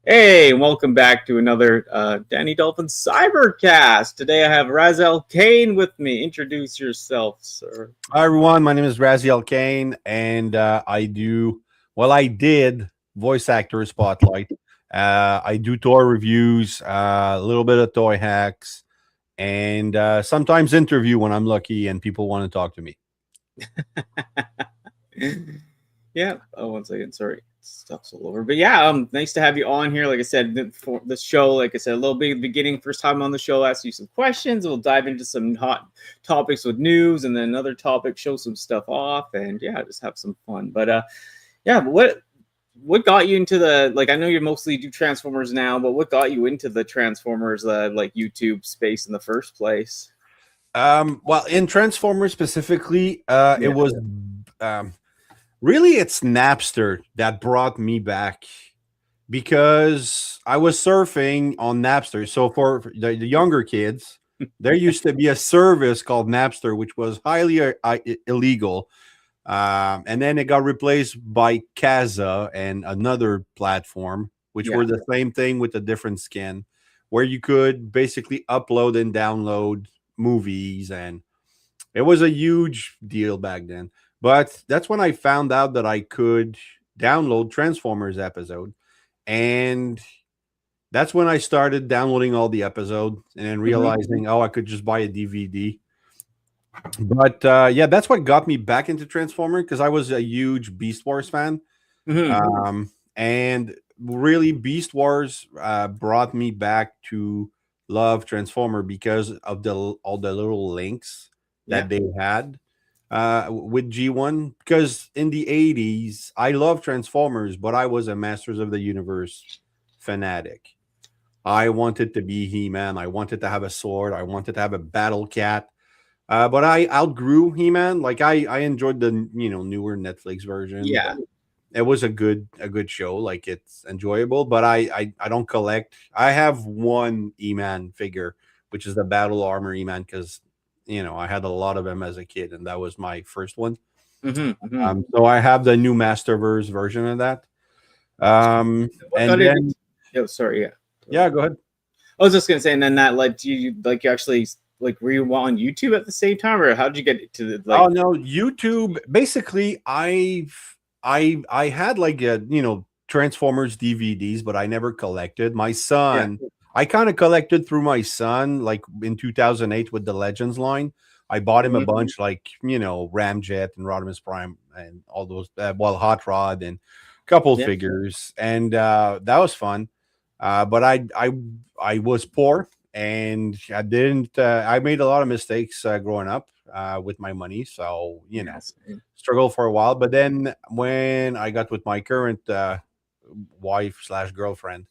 Hey, welcome back to another Danni Dolphin Cybercast. Today I have Razyel Kayne with me. Introduce yourself, sir. Hi everyone, my name is Razyel Kayne, and I did voice actor spotlight. I do toy reviews, a little bit of toy hacks, and sometimes interview when I'm lucky and people want to talk to me. Yeah. Oh, one second. Sorry. Stuff's all over. But yeah, nice to have you on here. Like I said, for the show, like I said, a little bit beginning, first time on the show, ask you some questions. We'll dive into some hot topics with news and then another topic, show some stuff off, and yeah, just have some fun. But yeah, what got you into the, like, I know you mostly do Transformers now, but what got you into the Transformers like YouTube space in the first place? Well, in Transformers specifically, Yeah. it was really it's Napster that brought me back because I was surfing on Napster. So for the younger kids, there used to be a service called Napster, which was highly illegal. And then it got replaced by Kaza and another platform, which were the same thing with a different skin, where you could basically upload and download movies. And it was a huge deal back then. But that's when I found out that I could download Transformers episode. And that's when I started downloading all the episodes and then realizing, oh, I could just buy a DVD. But yeah, that's what got me back into Transformers because I was a huge Beast Wars fan. And really, Beast Wars brought me back to love Transformer because of all the little links that they had with G1. Because in the 80s, I loved Transformers, but I was a Masters of the Universe fanatic. I wanted to be He-Man. I wanted to have a sword. I wanted to have a battle cat. But I outgrew He-Man. Like I enjoyed the newer Netflix version. Yeah. It was a good show. Like it's enjoyable. But I don't collect. I have one He-Man figure, which is the Battle Armor He-Man, because I had a lot of them as a kid, and that was my first one. So I have the new Masterverse version of that. And then, sorry, yeah, go ahead. I was just gonna say, and then that led to you, like, you actually, like, were you on YouTube at the same time, or how did you get to the, like? Oh no, YouTube. Basically, I had like Transformers DVDs, but I never collected. My son, I kind of collected through my son, like in 2008 with the Legends line. I bought him a bunch, like Ramjet and Rodimus Prime and all those, Hot Rod and a couple figures, and that was fun. But I was poor, and I didn't. I made a lot of mistakes growing up with my money, so struggled for a while. But then when I got with my current wife/girlfriend,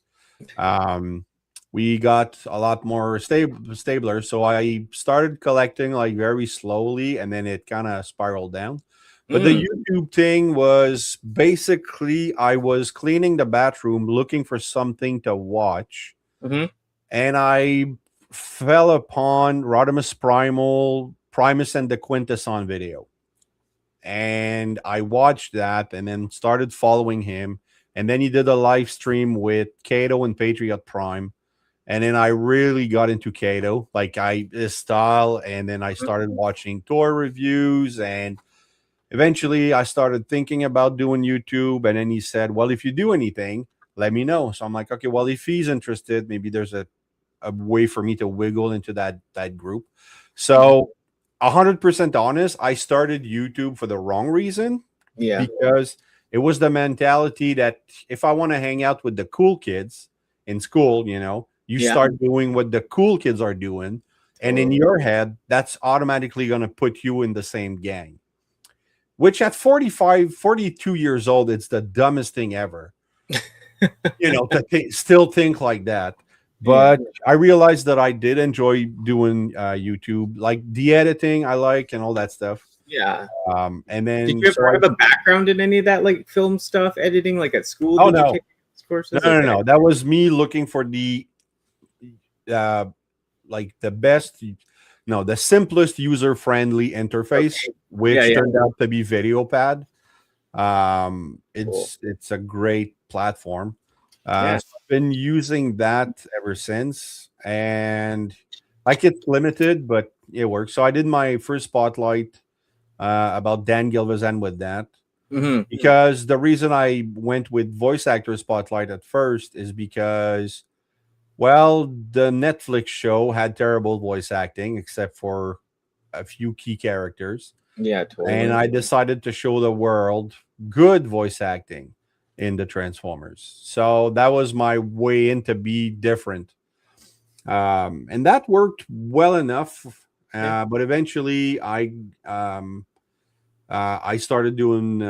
we got a lot more stabler. So I started collecting like very slowly, and then it kind of spiraled down. But the YouTube thing was basically I was cleaning the bathroom looking for something to watch, and I fell upon Rodimus Primus and the Quintesson video. And I watched that and then started following him. And then he did a live stream with Kato and Patriot Prime. And then I really got into Kato, like his style. And then I started watching tour reviews, and eventually I started thinking about doing YouTube. And then he said, well, if you do anything, let me know. So I'm like, okay, well, if he's interested, maybe there's a way for me to wiggle into that group. So 100% honest, I started YouTube for the wrong reason. Because it was the mentality that if I want to hang out with the cool kids in school, you start doing what the cool kids are doing. And in your head, that's automatically going to put you in the same gang. Which at 45, 42 years old, it's the dumbest thing ever. To still think like that. But I realized that I did enjoy doing YouTube, like the editing I like and all that stuff. And then did you ever have a background in any of that, like film stuff, editing, like at school? Oh, no. No. That was me looking for the like the best, the simplest user-friendly interface, which turned out to be VideoPad. It's a great platform. So been using that ever since, and like it's limited, but it works. So I did my first spotlight about Dan Gilvezan with that. Mm-hmm. Because the reason I went with voice actor spotlight at first is because, well, the Netflix show had terrible voice acting except for a few key characters. Yeah, And totally. I decided to show the world good voice acting in the Transformers. So that was my way in to be different. And that worked well enough. Yeah. But eventually I started doing,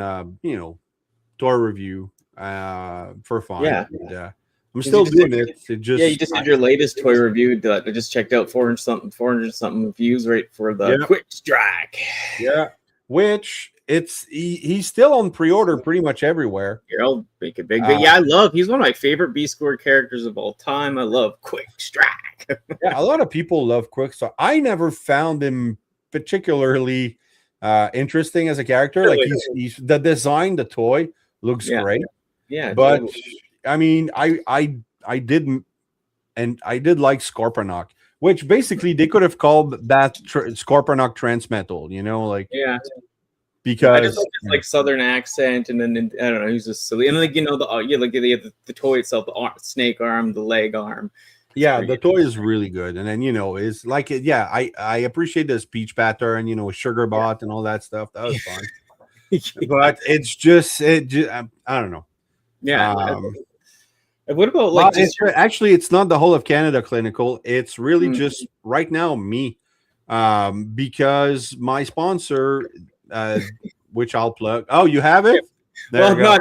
toy review for fun. Yeah. And, I'm 'Cause you still just did, doing it. It yeah, you just, just did your latest toy review that I just checked out 400 something views right for the yeah, Quick Strike. yeah. Which he's still on pre-order pretty much everywhere. Here, I'll make it big. But Uh, yeah, he's one of my favorite B Square characters of all time. I love Quick Strike. yeah, a lot of people love Quicksilver. I never found him particularly interesting as a character. Like Really? he's the design, the toy looks Yeah. great, Yeah, but totally. I mean, I didn't, and I did like Scorponok, which basically they could have called that Scorponok Transmetal, like Yeah. I just because like his like southern accent, and then I don't know, he's just silly. And like the yeah, like the toy itself, the snake arm, the leg arm. It's yeah, pretty the toy is really good, and then it's like yeah, I appreciate the speech pattern, Sugar Bot and all that stuff. That was fun, but it's just I don't know. Yeah. Um, And what about well, like just your actually, it's not the whole of Canada clinical. It's really mm, just right now me, because my sponsor, which I'll plug. Oh, you have yeah. it? There Well, you go. no,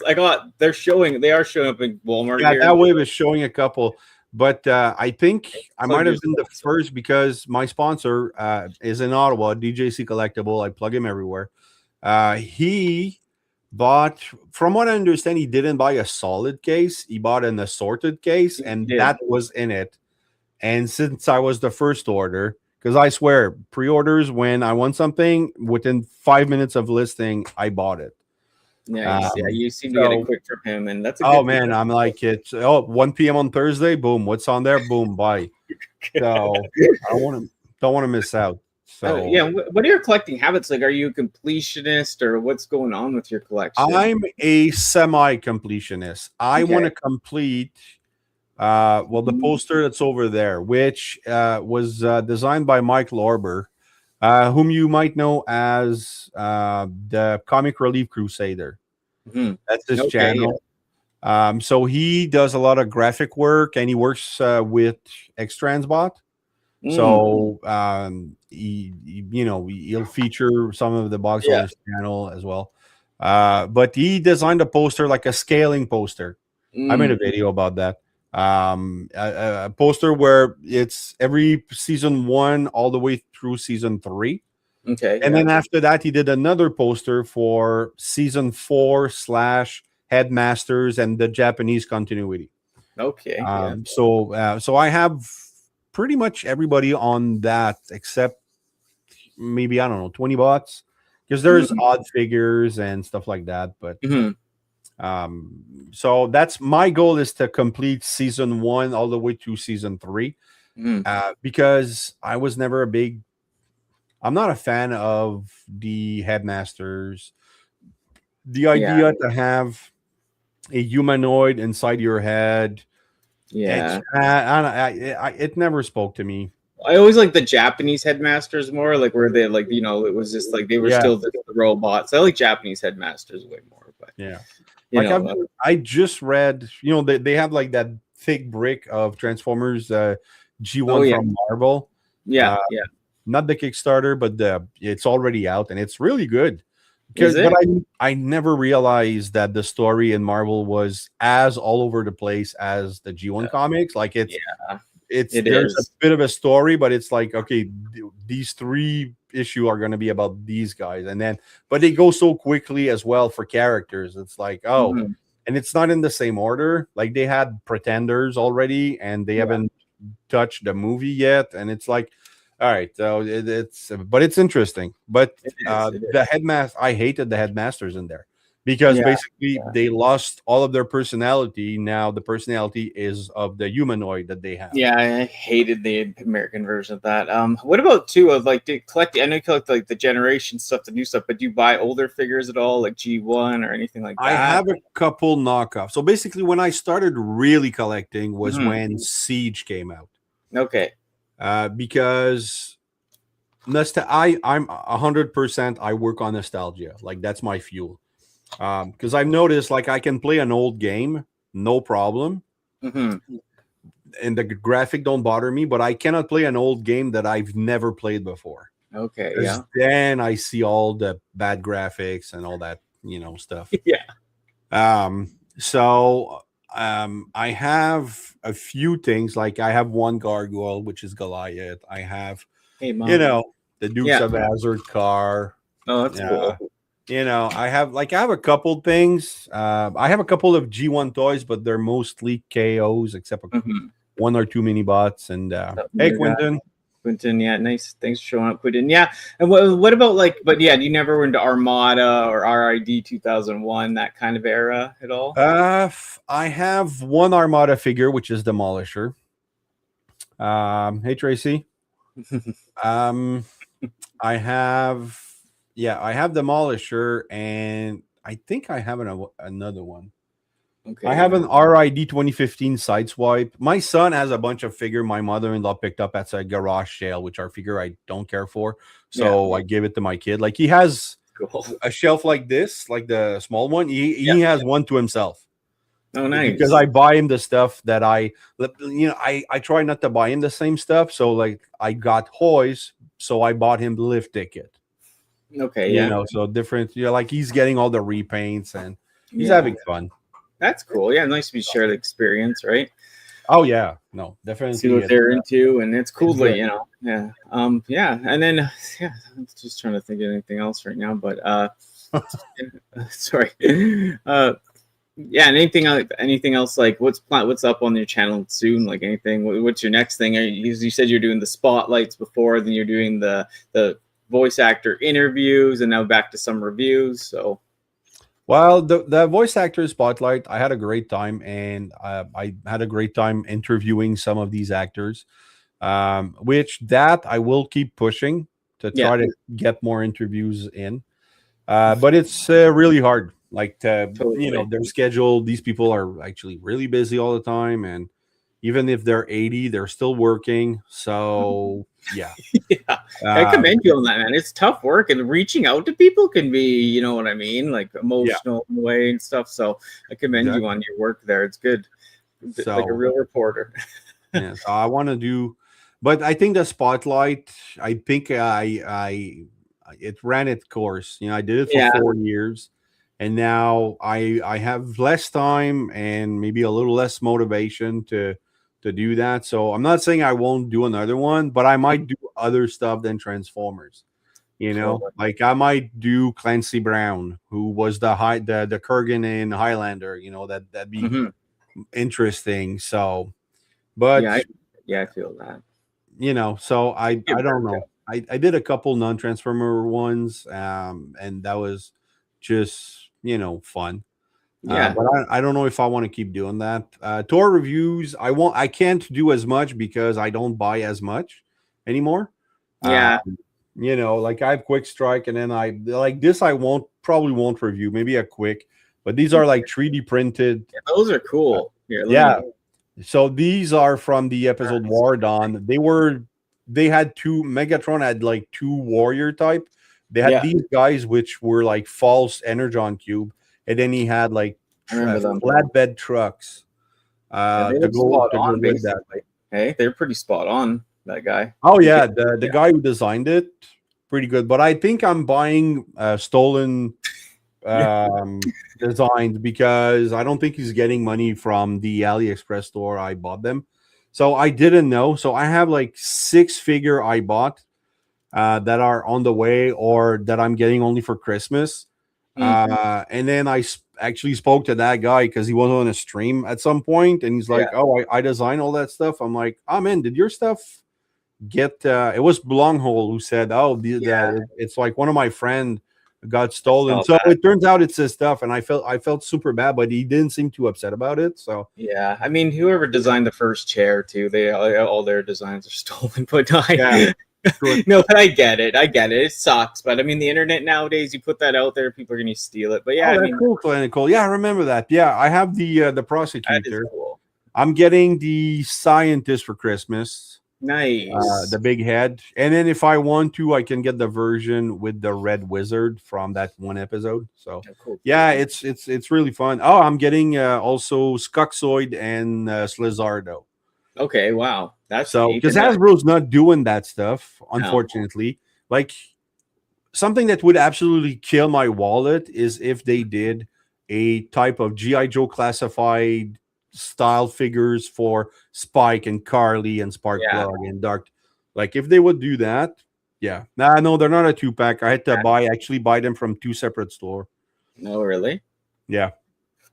I got they are showing up in Walmart Yeah, here. that wave is showing a couple, but I think I Plug might have been the yourself. first because my sponsor is in Ottawa, DJC Collectible. I plug him everywhere. He bought, from what I understand, he didn't buy a solid case. He bought an assorted case, and Yeah. that was in it. And since I was the first order, because I swear, pre-orders, when I want something, within 5 minutes of listing, I bought it. Yeah, you seem to get it So, quick from him, and that's a oh good thing. man, I'm like it's 1 p.m. on Thursday. Boom, what's on there? Boom, buy. So I don't want to miss out. So Yeah, what are your collecting habits like? Are you a completionist, or what's going on with your collection? I'm a semi-completionist. I want Okay. to complete the poster that's over there, which was designed by Mike Lorber, whom you might know as the Comic Relief Crusader. Mhm. That's his Okay, yeah. channel. So he does a lot of graphic work, and he works with Xtransbot. So he'll feature some of the box on Yeah. his channel as well. But he designed a poster, like a scaling poster. I made a video about that. A poster where it's every season 1 all the way through season 3. Okay, And yeah. then after that, he did another poster for season 4 / Headmasters and the Japanese continuity. Okay, yeah. So I have pretty much everybody on that except maybe, I don't know, 20 bots, because there's odd figures and stuff like that. But Mhm. so that's my goal, is to complete season 1 all the way to season 3, Mhm. because I'm not a fan of the Headmasters. The Yeah, idea to have a humanoid inside your head, yeah. it never spoke to me. I always like the Japanese headmasters more, like where they like it was just like they were Yeah. still the robots. I like Japanese headmasters way more, but Yeah. you Like know, I just read, they have like that thick brick of Transformers G1 oh yeah, from Marvel. yeah, yeah. Not the Kickstarter, but it's already out, and it's really good. Is it? But I never realized that the story in Marvel was as all over the place as the G1 comics. Like Yeah, there's is. a bit of a story, but it's like, okay, these 3 issue are going to be about these guys, but they go so quickly as well for characters. It's like, Mhm. and it's not in the same order. Like they had Pretenders already, and they haven't touched the movie yet, and it's like, all right, so but it's interesting. But It is. the headmaster, I hated the headmasters in there. because Yeah. basically they lost all of their personality. Now the personality is of the humanoid that they have. Yeah, I hated the American version of that. What about too of like do you collect? I know you collect like the generation stuff, the new stuff, but do you buy older figures at all, like G1 or anything like I that? have a couple knockoffs. So basically, when I started really collecting was Mhm. when Siege came out. Okay. Because I'm 100%. I work on nostalgia. Like that's my fuel. Because I've noticed like I can play an old game, no problem, Hmm. and the graphic don't bother me. But I cannot play an old game that I've never played before. Okay. Because Yeah. then I see all the bad graphics and all that, stuff. Yeah. So I have a few things. Like I have one gargoyle, which is Goliath. I have, Hey, mom. the Dukes Yeah. of Hazzard car. Oh, that's Yeah. cool. I have a couple things. I have a couple of G1 toys, but they're mostly KOs, except for Hmm. one or two mini bots. And hey, New guy. Quentin. Quentin, yeah, nice. Thanks for showing up, Quentin. Yeah, and what about like? But yeah, you never were into Armada or RID 2001, that kind of era at all? I have one Armada figure, which is Demolisher. Hey Tracy. Um, I have Demolisher, and I think I have another one. Okay, I have an RID 2015 Sideswipe. My son has a bunch of figure my mother-in-law picked up at a garage sale, which are figure I don't care for. So I gave it to my kid. Like he has cool. a shelf like this, like the small one. He Yeah. has one to himself. Oh, nice. Because I buy him the stuff that I try not to buy him the same stuff. So like I got Hoys, so I bought him the lift ticket. Okay, yeah. So different. Like he's getting all the repaints and he's Yeah. having fun. That's cool. Yeah, nice to be shared experience, right? Oh yeah, no, definitely. See what they're into, and it's cool good. to, yeah. And then, yeah, I'm just trying to think of anything else right now, but sorry. Yeah, and anything else like what's up on your channel soon? Like anything? What's your next thing? You said you're doing the spotlights before, then you're doing the voice actor interviews, and now back to some reviews. So, well, the voice actor spotlight, I had a great time, and I had a great time interviewing some of these actors. Which that I will keep pushing to try to get more interviews in. But it's really hard. Like totally. their schedule. These people are actually really busy all the time, and even if they're 80, they're still working. So yeah, Yeah, I commend you on that, man. It's tough work, and reaching out to people can be, you know what I mean, like emotional in a way and stuff. So I commend you on your work there. It's good, like a real reporter. Yeah, so I want to do, but I think the spotlight. I think it ran its course. I did it for 4 years, and now I have less time and maybe a little less motivation to do that. So I'm not saying I won't do another one, but I might do other stuff than Transformers. Like I might do Clancy Brown, who was the Kurgan in Highlander. That'd be interesting. So, but I feel that. So I don't know. I did a couple non-transformer ones, and that was just fun. Yeah, but I don't know if I want to keep doing that. Tour reviews, I can't do as much because I don't buy as much anymore. Yeah. Like I have Quick Strike, and then I like this. I probably won't review. Maybe a quick, but these are like 3D printed. Yeah, those are cool. So these are from the episode War Dawn. They had two. Megatron had like two warrior type. They had these guys which were like false Energon cube, and then he had like flatbed trucks to go with that. Hey, they're pretty spot on. That guy. Oh yeah, the guy who designed it, pretty good. But I think I'm buying stolen designs because I don't think he's getting money from the AliExpress store I bought them. So I didn't know. So I have like 6 figure I bought that are on the way or that I'm getting only for Christmas. And then I actually spoke to that guy because he was on a stream at some point, and he's like, "Oh, I design all that stuff." I'm like, "Oh man, did your stuff get?" It was Blonghole who said, "Oh, it's like one of my friend got stolen. So it turns out it's his stuff, and I felt super bad, but he didn't seem too upset about it. So yeah, I mean, whoever designed the first chair too, they all their designs are stolen. But no, no, but I get it. It sucks, but I mean, the internet nowadays, you put that out there, people are gonna steal it. But yeah, I mean, cool, clinical. Yeah, I remember that. Yeah, I have the prosecutor. Cool. I'm getting the scientist for Christmas. Nice. The big head. And then if I want to, I can get the version with the red wizard from that one episode. So cool. Yeah, it's really fun. Oh, I'm getting also Skuxoid and Slizardo. Okay, wow. That's so because Hasbro's not doing that stuff, unfortunately. No. Like something that would absolutely kill my wallet is if they did a type of G.I. Joe classified style figures for Spike and Carly and Sparkplug and Dark. Like if they would do that, yeah. No, they're not a 2-pack. I had to buy them from 2 separate stores. No, really? Yeah.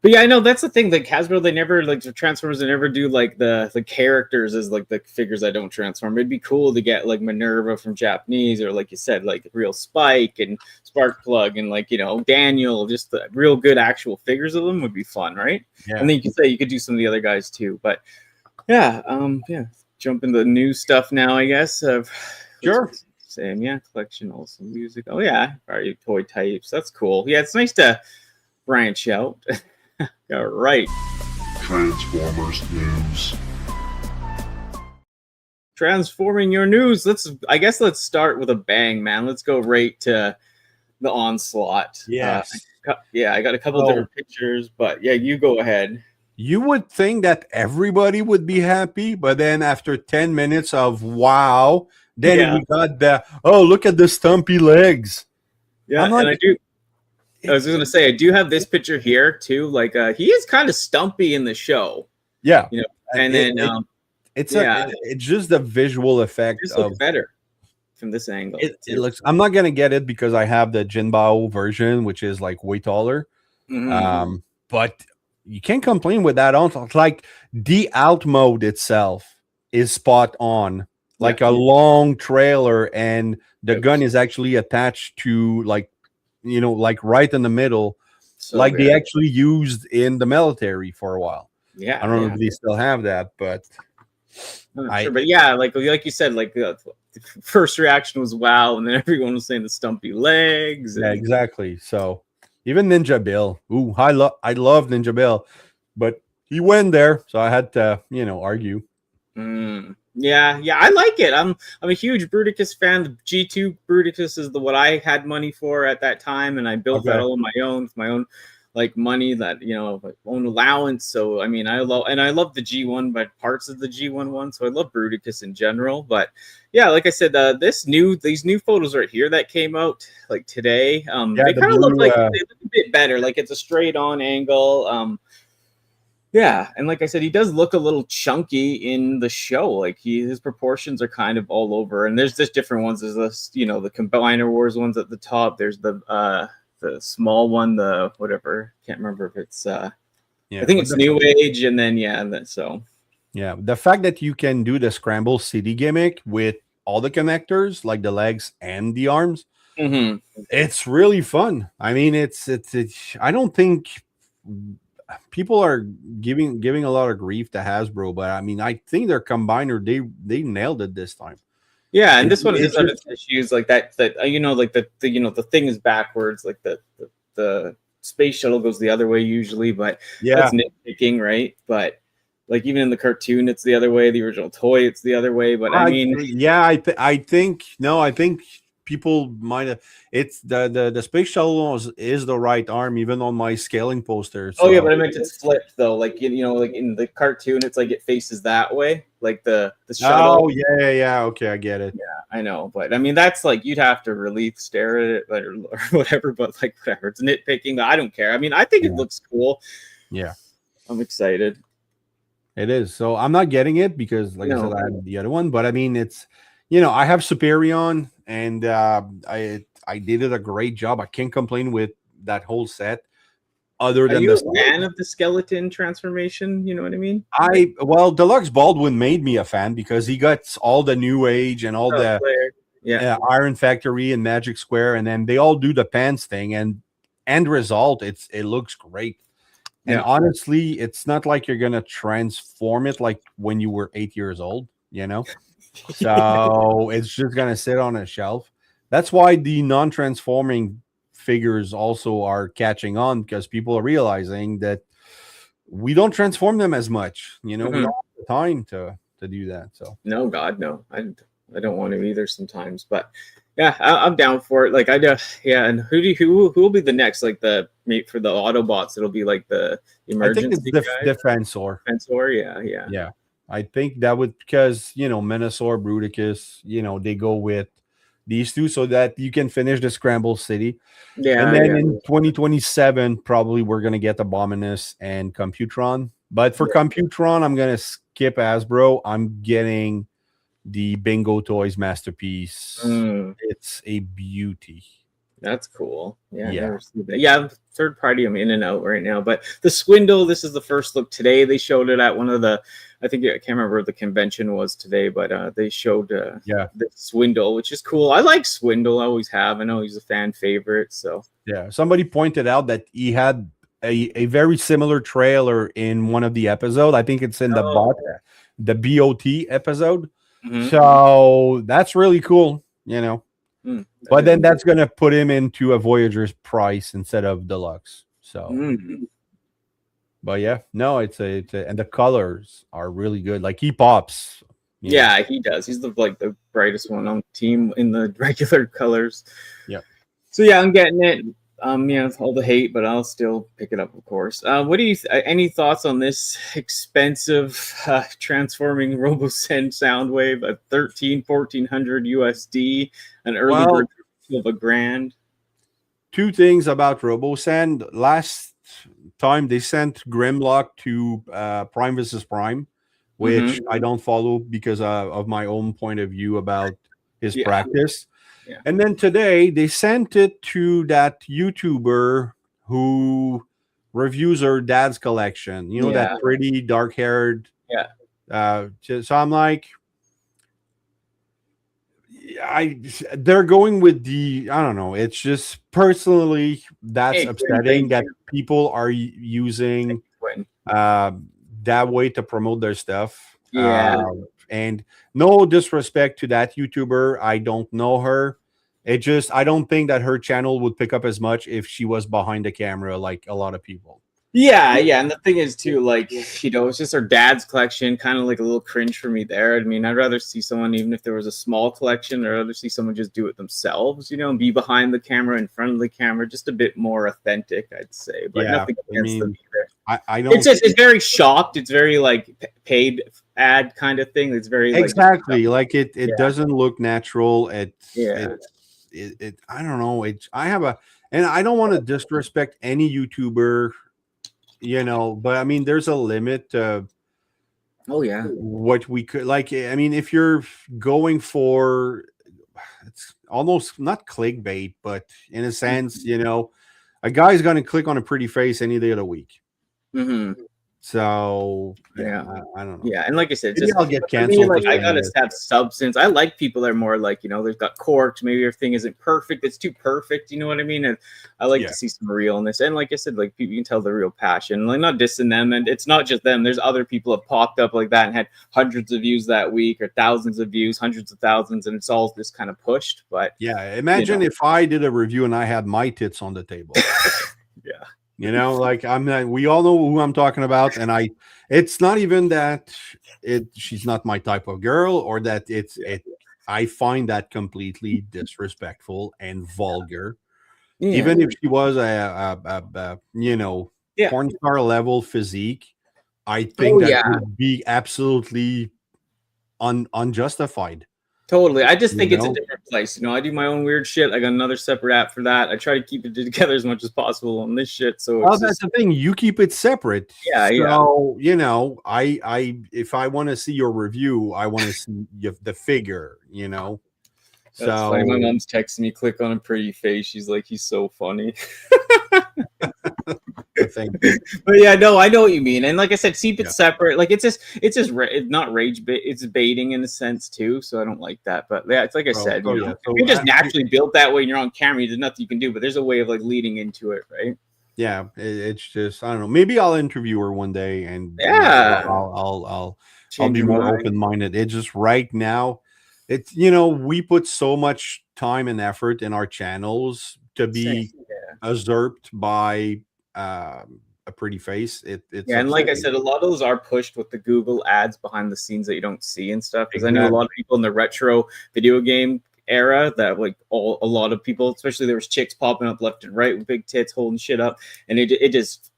But yeah, I know that's the thing. Like Hasbro, they never like the Transformers. They never do like the characters as like the figures that don't transform. It'd be cool to get like Minerva from Japanese, or like you said, like real Spike and Sparkplug and like Daniel. Just the real good actual figures of them would be fun, right? Yeah. And then you could do some of the other guys too. But yeah, jump into the new stuff now, I guess. Sure. Same, collection, also music. Oh yeah, already toy types. That's cool. Yeah, it's nice to branch out. All right. Transformers news. Transforming your news. Let's start with a bang, man. Let's go right to the onslaught. Yes. I got a couple different pictures, but yeah, you go ahead. You would think that everybody would be happy, but then after 10 minutes of wow, then we got the look at the stumpy legs. Yeah, and I do. I was just gonna say, I do have this picture here too. Like, he is kind of stumpy in the show. Yeah, and it's just the visual effect. It looks better from this angle. It looks. I'm not gonna get it because I have the Jinbao version, which is like way taller. Mm-hmm. But you can't complain with that on. Like the alt mode itself is spot on. Like a long trailer, and the gun is actually attached to like right in the middle, so like good. They actually used in the military for a while. Yeah, I don't know if they still have that, but sure. But yeah, like you said, like the first reaction was wow, and then everyone was saying the stumpy legs. Yeah, exactly. So even Ninja Bill, I love Ninja Bill, but he went there, so I had to argue. Yeah, I like it. I'm a huge Bruticus fan. The G2 Bruticus is what I had money for at that time, and I built that all on my own with my own like money, that own allowance. So I mean, I love the G1, but parts of the G1 one. So I love Bruticus in general. But yeah, like I said, these new photos right here that came out like today, they kind of look like they look a bit better. Like it's a straight on angle. Yeah, and like I said, he does look a little chunky in the show. Like his proportions are kind of all over, and there's just different ones. There's this, the Combiner Wars ones at the top. There's the small one, the whatever. Can't remember if it's. I think it's New Age, and then the fact that you can do the Scramble City gimmick with all the connectors, like the legs and the arms, it's really fun. I mean, it's I don't think people are giving a lot of grief to Hasbro, but I mean, I think their combiner, they nailed it this time. Yeah, and this one does have its issues like that. Like the thing is backwards, like the space shuttle goes the other way usually, but that's nitpicking, right? But like even in the cartoon, it's the other way. The original toy, it's the other way. But I think people might have. It's the space shuttle is the right arm, even on my scaling poster. So. Oh yeah, but I meant it's flipped though. Like like in the cartoon, it's like it faces that way, like the shuttle. Oh yeah. Okay, I get it. Yeah, I know, but I mean that's like you'd have to really stare at it or whatever. But like whatever, it's nitpicking. But I don't care. I mean, I think it looks cool. Yeah, I'm excited. It is. So I'm not getting it because, like I said, I have the other one. But I mean, it's I have Superion. And I did it a great job. I can't complain with that whole set. Other than Are you a fan of the skeleton transformation? You know what I mean? Deluxe Baldwin made me a fan because he got all the New Age and all Yeah. Iron Factory and Magic Square, and then they all do the pants thing, and end result, it looks great. And Yeah. honestly, it's not like you're gonna transform it like when you were 8 years old, you know. So it's just gonna sit on a shelf. That's why the non-transforming figures also are catching on, because people are realizing that we don't transform them as much. You know, we Mhm. don't have the time to do that. So No, God, no. I don't want to either sometimes, but yeah, I'm down for it. Like I do, yeah. And who will be the next? Like the mate for the Autobots? It'll be like the I think it's emergency the guy, Defensor. Defensor. Yeah, yeah, Yeah, I think that would, because Minosaur, Bruticus, they go with these two so that you can finish the Scramble City. And yeah, then yeah. in 2027, probably we're gonna get Abominus and Computron. But for Computron, I'm gonna skip Hasbro. I'm getting the Bingo Toys Masterpiece. Mm, It's a beauty. that's cool. Yeah, I Yeah. never seen that. Yeah, third party. I'm in and out right now. But the Swindle. This is the first look today. They showed it at one of the. I think I can't remember what the convention was today, but they showed the Swindle, which is cool. I like Swindle. I always have. I know he's a fan favorite. So Yeah. Somebody pointed out that he had a very similar trailer in one of the episodes. I think it's in the BOT episode. Mhm. So that's really cool, Mm, But then that's gonna put him into a Voyager's price instead of deluxe. So, mm. but yeah, no, it's a and the colors are really good. Like he pops. Yeah, he does. He's the brightest one on the team in the regular colors. Yeah. So yeah, I'm getting it. All the hate, but I'll still pick it up, of course. What do you? Any thoughts on this expensive transforming RoboSend Soundwave at $1,400 USD, an early bird of $1,000? Two things about RoboSend. Last time they sent Grimlock to Prime vs. Prime, which I don't follow because of my own point of view about his practice. Yeah. And then today they sent it to that YouTuber who reviews her dad's collection. That pretty dark-haired. Yeah. So I'm like, they're going with I don't know. It's just personally that's upsetting that people are using that way to promote their stuff. Yeah. And no disrespect to that YouTuber. I don't know her. I don't think that her channel would pick up as much if she was behind the camera like a lot of people. Yeah, and the thing is too, it's just her dad's collection, kind of like a little cringe for me there. I mean, I'd rather see someone, even if there was a small collection, or rather see someone just do it themselves, and be behind the camera, in front of the camera, just a bit more authentic, I'd say. But nothing against them either. I don't. It's very shopped. It's very paid ad kind of thing. It's very exactly it doesn't look natural. It I don't know. And I don't want to disrespect any YouTuber. But I mean, there's a limit to what we could I mean, if you're going for, it's almost not clickbait, but in a sense, a guy's going to click on a pretty face any day of the week. So I don't know. And like I said, I'll get canceled. I gotta have substance. I like people that are more they've got corks. Maybe everything isn't perfect. It's too perfect. You know what I mean? And I like to see some realness. And like I said, people, you can tell the real passion. Not dissing them. And it's not just them. There's other people that popped up like that and had hundreds of views that week, or thousands of views, hundreds of thousands, and it's all just kind of pushed. But imagine if I did a review and I had my tits on the table. Yeah. I'm not, we all know who I'm talking about. And it's not even that she's not my type of girl, or that I find that completely disrespectful and vulgar. Yeah. Even if she was a porn star level physique, I think that would be absolutely unjustified. Totally. I just think it's a different place. I do my own weird shit. I got another separate app for that. I try to keep it together as much as possible on this shit. So that's the thing. You keep it separate. So, I if I want to see your review, I want to see the figure, That's funny. My mom's texting me, click on a pretty face. She's like, he's so funny. Thank you. But yeah, no, I know what you mean. And like I said, keep it separate. Like it's not rage bait. It's baiting in a sense too. So I don't like that. But yeah, it's like I said, so if you're just naturally built that way and you're on camera, there's nothing you can do. But there's a way of like leading into it, right? Yeah, it's just, I don't know. Maybe I'll interview her one day, and I'll be more open minded. It's just right now, it's we put so much time and effort in our channels to be usurped by a pretty face. It's and like I said, a lot of those are pushed with the Google ads behind the scenes that you don't see and stuff. Because I knew a lot of people in the retro video game era that like a lot of people, especially there was chicks popping up left and right with big tits holding shit up, and it just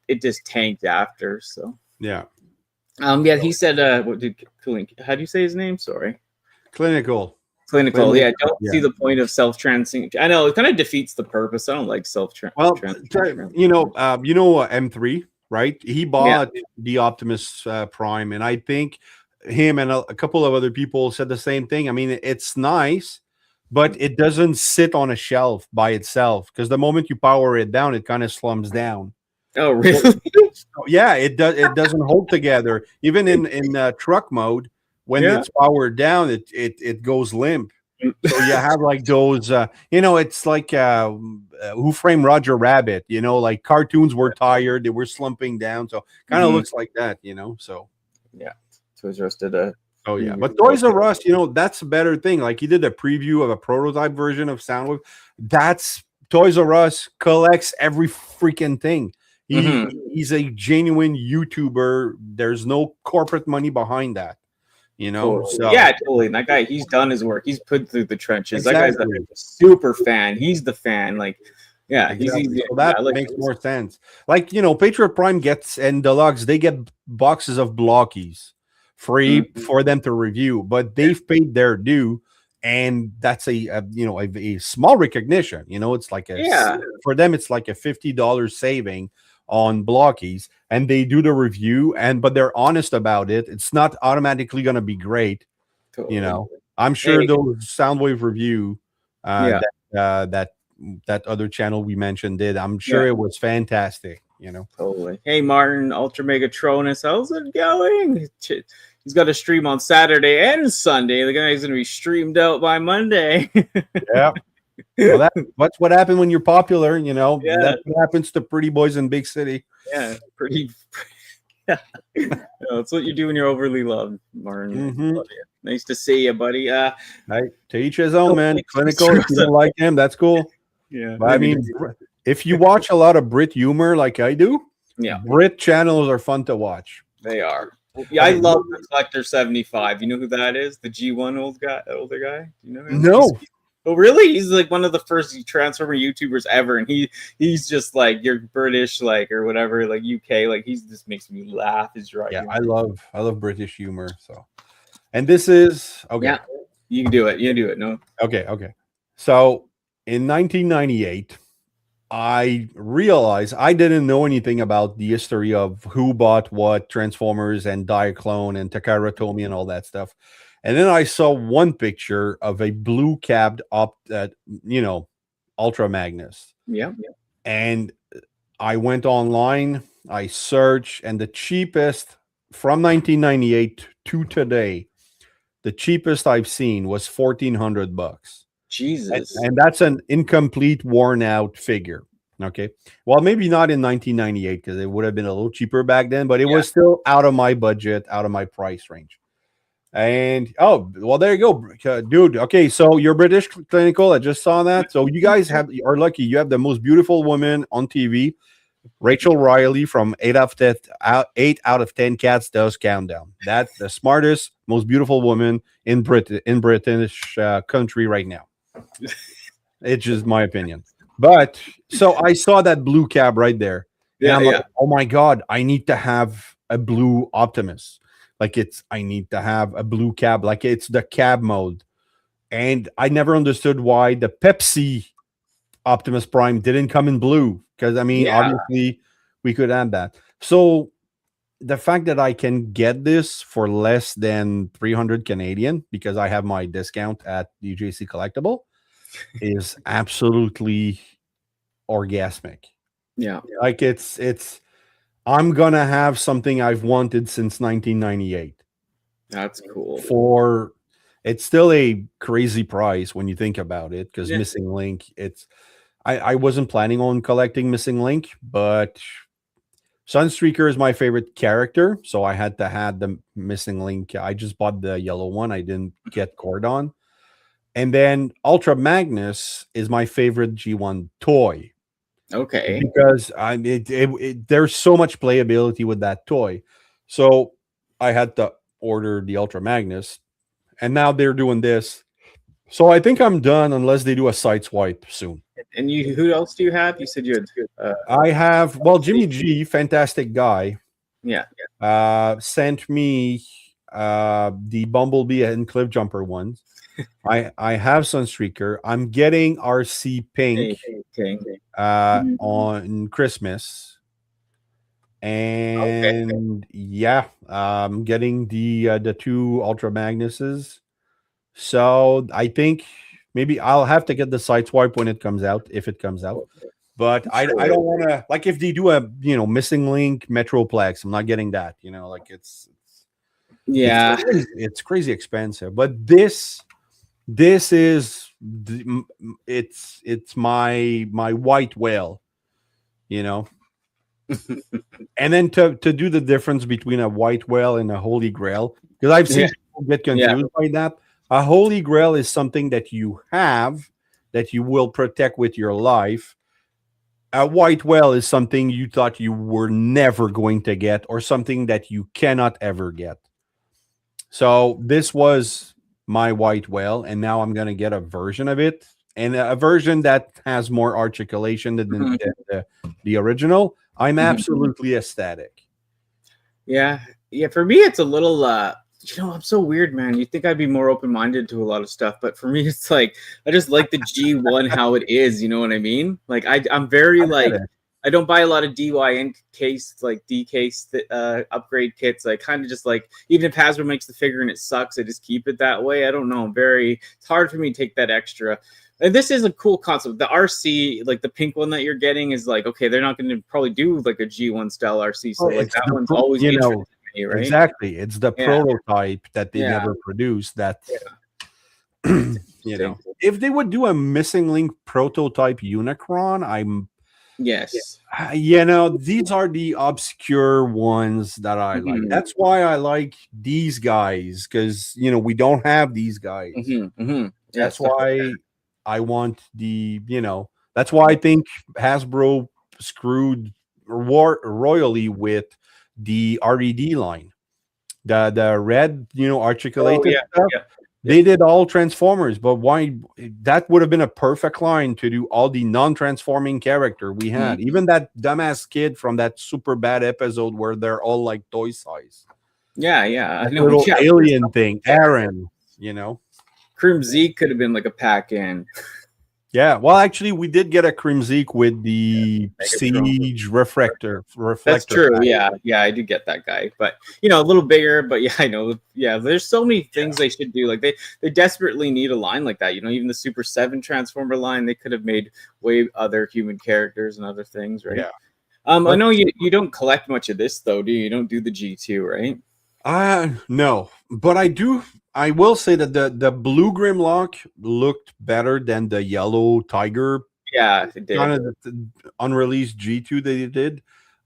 tanked after. So yeah. He said how do you say his name? Sorry. Clinical. Yeah, don't see the point of self-transing. I know it kind of defeats the purpose. I don't like self-trans. Well, M3, right? He bought the Optimus Prime, and I think him and a couple of other people said the same thing. I mean, it's nice, but it doesn't sit on a shelf by itself, because the moment you power it down, it kind of slumps down. Oh, really? Yeah, it does. It doesn't hold together. Even in truck mode, when it's powered down, it goes limp. So you have like those, it's like Who Framed Roger Rabbit. Like cartoons were tired, they were slumping down. So kind of looks like that. So yeah, Toys R Us did a. Oh yeah, but Toys R Us, that's a better thing. Like he did a preview of a prototype version of Soundwave. That's Toys R Us collects every freaking thing. He's a genuine YouTuber. There's no corporate money behind that. So yeah, totally. And that guy, he's done his work. He's put through the trenches. Exactly. That guy's a super fan. He's the fan. Like, yeah, exactly. So that makes more sense. Like, Patriot Prime gets and Deluxe, they get boxes of blockies free for them to review, but they've paid their due, and that's a small recognition. It's like for them, it's like a $50 saving on blockies, and they do the review, but they're honest about it. It's not automatically going to be great. Totally. I'm sure those Soundwave review that other channel we mentioned did, I'm sure it was fantastic. Totally. Hey Martin, Ultra Megatronus, how's it going? He's got a stream on Saturday and Sunday. The guy's going to be streamed out by Monday. Yeah. Well, that's what happened when you're popular, That's what happens to pretty boys in big city. Yeah, that's what you do when you're overly loved, Martin. Nice to see you, buddy. To each his own, man. Clinical, if you don't like him, that's cool. Yeah. But I mean, if you watch a lot of Brit humor like I do, Brit channels are fun to watch. They are. Yeah, I love the Collector 75. You know who that is? The G1 older guy? Do you know him? No. Oh, really? He's like one of the first Transformer YouTubers ever, and he's just like, you're British, like, or whatever, like UK, like he's just makes me laugh. He's right. Yeah, I love British humor. So, and this is okay. Yeah, you can do it. No. Okay. So in 1998, I realized I didn't know anything about the history of who bought what, Transformers and Diaclone and Takara Tomy and all that stuff. And then I saw one picture of a blue capped Ultra Magnus. Yeah. And I went online, I searched, and the cheapest from 1998 to today, the cheapest I've seen was $1,400. Jesus. And that's an incomplete, worn out figure. Okay. Well, maybe not in 1998, because it would have been a little cheaper back then, but it was still out of my budget, out of my price range. And well, there you go, dude. Okay, so you're British, Clinical. I just saw that. So you guys are lucky. You have the most beautiful woman on TV, Rachel Riley from 8 out of 10 Cats Does Countdown. That's the smartest, most beautiful woman in British country right now. It's just my opinion. But so I saw that blue cab right there. Yeah, like, oh my God, I need to have a blue Optimus. Like I need to have a blue cab. Like it's the cab mode. And I never understood why the Pepsi Optimus Prime didn't come in blue. Because, I mean, obviously we could add that. So the fact that I can get this for less than 300 Canadian, because I have my discount at DJC Collectible, is absolutely orgasmic. Yeah. Like it's I'm gonna have something I've wanted since 1998 That's cool. for it's still a crazy price when you think about it because Yeah. Missing Link, I wasn't planning on collecting Missing Link, but Sunstreaker is my favorite character, so I had to have the Missing Link. I just bought the yellow one. I didn't get Cordon. And then Ultra Magnus is my favorite G1 toy Okay. because there's so much playability with that toy. So I had to order the Ultra Magnus, and now they're doing this. So I think I'm done unless they do a side swipe soon. And you, who else do you have? You said you had. I have Jimmy G, fantastic guy, Yeah. sent me the Bumblebee and Cliff Jumper ones. I have Sunstreaker. I'm getting RC Pink Okay. on Christmas. And yeah, I'm getting the two Ultra Magnuses. So I think maybe I'll have to get the side swipe when it comes out, if it comes out. But I don't want to, like, if they do a Missing Link Metroplex, I'm not getting that. Like it's crazy expensive. But this is it's my white whale, and then to do the difference between a white whale and a holy grail, because I've seen people get confused by that. A holy grail is something that you have that you will protect with your life. A white whale is something you thought you were never going to get, or something that you cannot ever get. So this was my white whale, and now I'm going to get a version of it, and a version that has more articulation than the original. I'm absolutely ecstatic. Yeah. For me, it's a little. I'm so weird, man. You'd think I'd be more open-minded to a lot of stuff, but for me, it's like I just like the G1 how it is. You know what I mean? Like I'm very like. I don't buy a lot of DYN case, like D case upgrade kits. I kind of just like, even if Hasbro makes the figure and it sucks, I just keep it that way. I don't know. It's hard for me to take that extra. And this is a cool concept. The RC, like the pink one that you're getting, is like, okay, they're not going to probably do like a G1 style RC. So like that one's always interesting to me, right? Exactly. It's the prototype that they never produced. That if they would do a Missing Link prototype Unicron, I'm. Yes. These are the obscure ones that I like. That's why I like these guys, because we don't have these guys. That's why I want that's why I think Hasbro screwed royally with the RED line. The red, articulated stuff. Yeah. They did all Transformers, but why? That would have been a perfect line to do all the non-transforming character we had. Even that dumbass kid from that super bad episode where they're all like toy size. Yeah. I know. Little alien thing, Aaron. Crim Zeke could have been like a pack-in. Yeah, well, actually, we did get a Crim Zeke with the Siege reflector. That's true. Pack. Yeah, I do get that guy, but a little bigger. But yeah, I know. Yeah, there's so many things they should do. Like they desperately need a line like that. Even the Super 7 Transformer line, they could have made way other human characters and other things, right? Yeah. I know you don't collect much of this though, do you? You don't do the G2, right? No, but I do. I will say that the blue Grimlock looked better than the yellow Tiger. Yeah, it did. Kind of the unreleased G2 they did.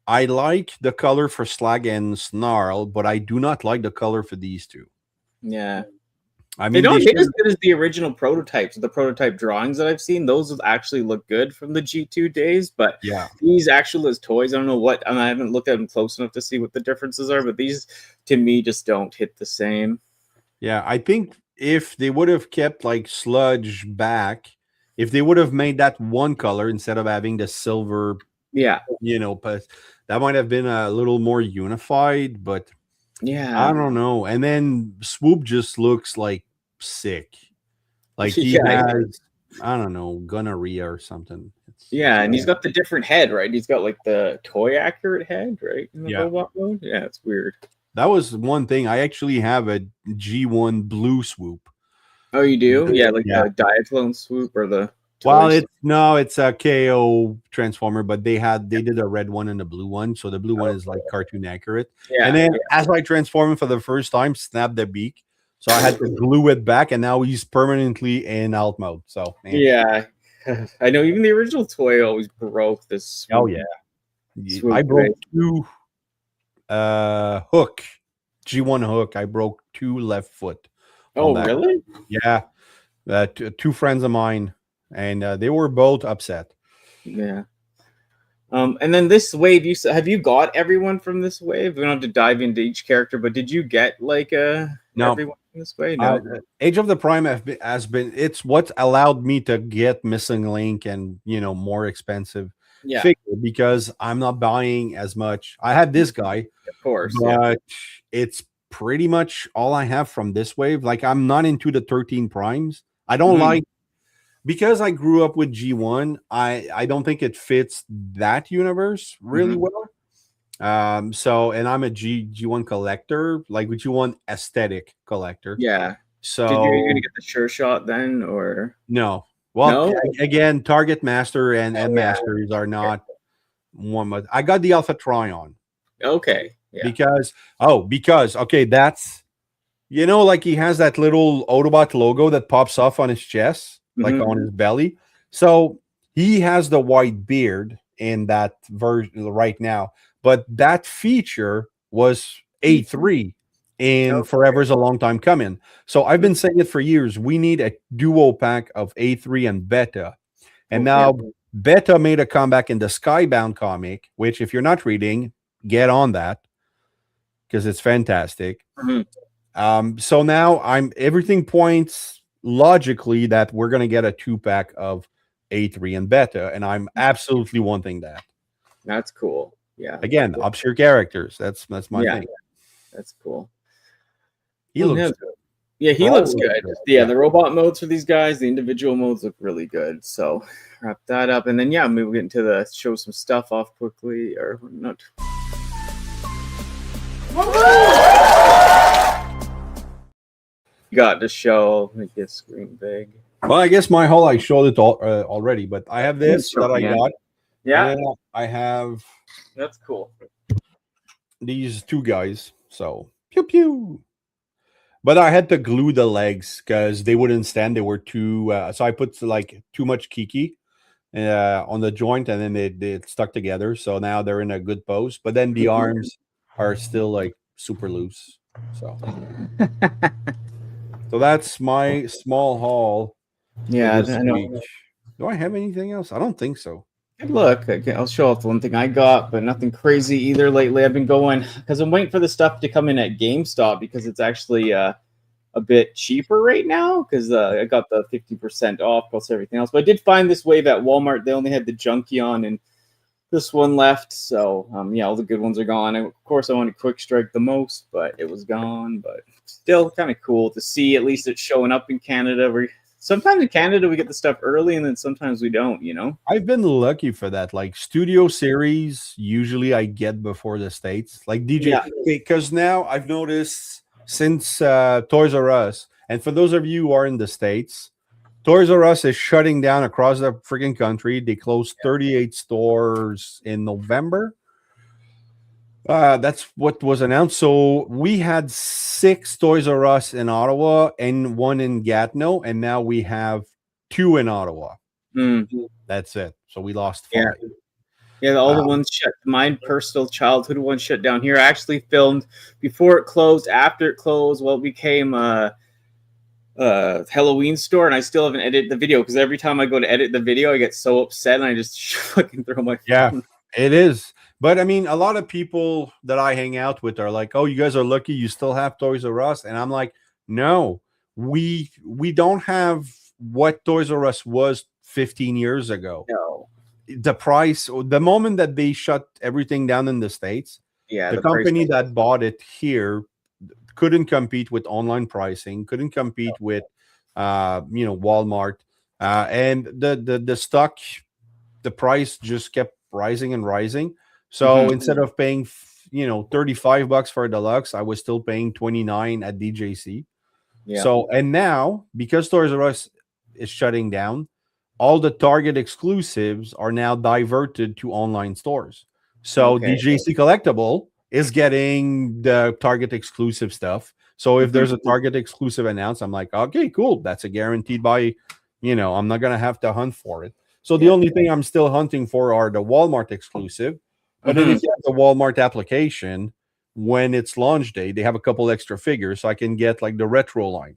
I like the color for Slag and Snarl, but I do not like the color for these two. Yeah. I mean, they don't hit as good as the original prototypes. The prototype drawings that I've seen, those actually look good from the G2 days. But these actual as toys, I don't know what. I haven't looked at them close enough to see what the differences are. But these, to me, just don't hit the same. Yeah, I think if they would have kept like Sludge back, if they would have made that one color instead of having the silver, but that might have been a little more unified. But I don't know. And then Swoop just looks like sick, like he has, I don't know, gonorrhea or something. And he's got the different head, right? He's got like the toy accurate head, right? In the robot mode. Yeah, it's weird. That was one thing. I actually have a G1 blue Swoop. Oh, you do? Yeah, like Yeah. the Diaclone swoop or the. Well, Toy it's a KO transformer, but they did a red one and a blue one, so the blue one is like cartoon accurate. Yeah. And then as I transform him for the first time, snap the beak, so I had to glue it back, and now he's permanently in alt mode. So Yeah. I know even the original toy always broke this. oh yeah, I broke two hook G1 hook. I broke two left foot. Oh, really? Yeah, two friends of mine, and they were both upset. Yeah. And then this wave, have you got everyone from this wave? We don't have to dive into each character, but did you get like No. everyone from this wave? No. Age of the Prime has been it's what allowed me to get Missing Link and more expensive figure, because I'm not buying as much. I had this guy, of course, but it's pretty much all I have from this wave. Like, I'm not into the 13 primes. I don't like, because I grew up with G1. I don't think it fits that universe really well. So, and I'm a G1 collector, like G1 aesthetic collector. Yeah. So did you gonna get the Sure Shot then, or no? Well, no? Again, Target Master and Masters are not one. But I got the Alpha Trion. Okay. Yeah. Because okay, that's like he has that little Autobot logo that pops off on his chest, like on his belly. So he has the white beard in that version right now, but that feature was A3 and forever's a long time coming. So I've been saying it for years. We need a duo pack of A3 and Beta. And now Beta made a comeback in the Skybound comic, which if you're not reading, get on that, because it's fantastic. So now everything points logically that we're going to get a 2-pack of A3 and Beta, and I'm absolutely wanting that. That's cool. Yeah. Again, obscure characters. That's my thing. That's cool. He looks good. Yeah, he looks good. Yeah, the robot modes for these guys, the individual modes look really good. So wrap that up, and then maybe we'll get into the show some stuff off quickly, or not. Got to show, make this screen big. Well, I guess my haul, I showed it already, but I have this that I got. Yeah, I have. That's cool. These two guys. So pew pew. But I had to glue the legs because they wouldn't stand. They were too. So I put like too much kiki on the joint, and then they stuck together. So now they're in a good pose. But then the arms are still like super loose. So. So that's my small haul. Yeah, I know. Do I have anything else? I don't think so. Look, I'll show off one thing I got, but nothing crazy either lately. I've been going because I'm waiting for the stuff to come in at GameStop, because it's actually a bit cheaper right now, because I got the 50% off plus everything else. But I did find this wave at Walmart. They only had the Junkion and this one left. So, all the good ones are gone. And of course, I wanted Quick Strike the most, but it was gone. But still kind of cool to see at least it's showing up in Canada. Sometimes in Canada, we get the stuff early, and then sometimes we don't, I've been lucky for that. Like Studio Series, usually I get before the States. Like DJ, because now I've noticed since Toys R Us, and for those of you who are in the States, Toys R Us is shutting down across the freaking country. They closed 38 stores in November. That's what was announced. So we had 6 Toys R Us in Ottawa and 1 in Gatineau, and now we have 2 in Ottawa. That's it. So we lost 5. Yeah, all the ones shut. My personal childhood one shut down here. I actually filmed before it closed, after it closed. Well, it became a Halloween store, and I still haven't edited the video, because every time I go to edit the video, I get so upset and I just fucking throw my phone. Yeah, it is. But I mean, a lot of people that I hang out with are like, "Oh, you guys are lucky you still have Toys R Us," and I'm like, "No, we don't have what Toys R Us was 15 years ago." No, the price, the moment that they shut everything down in the States, the company that bought it here couldn't compete with online pricing, couldn't compete with Walmart, and the stock, the price just kept rising and rising. So instead of paying $35 for a deluxe, I was still paying $29 at DJC. Yeah. So, and now because Toys R Us is shutting down, all the Target exclusives are now diverted to online stores. So Okay. DJC Collectible is getting the Target exclusive stuff. So if there's a Target exclusive announced, I'm like, okay, cool. That's a guaranteed buy. I'm not gonna have to hunt for it. So the only thing I'm still hunting for are the Walmart exclusive. But then if you have the Walmart application, when it's launch day, they have a couple extra figures, so I can get like the retro line.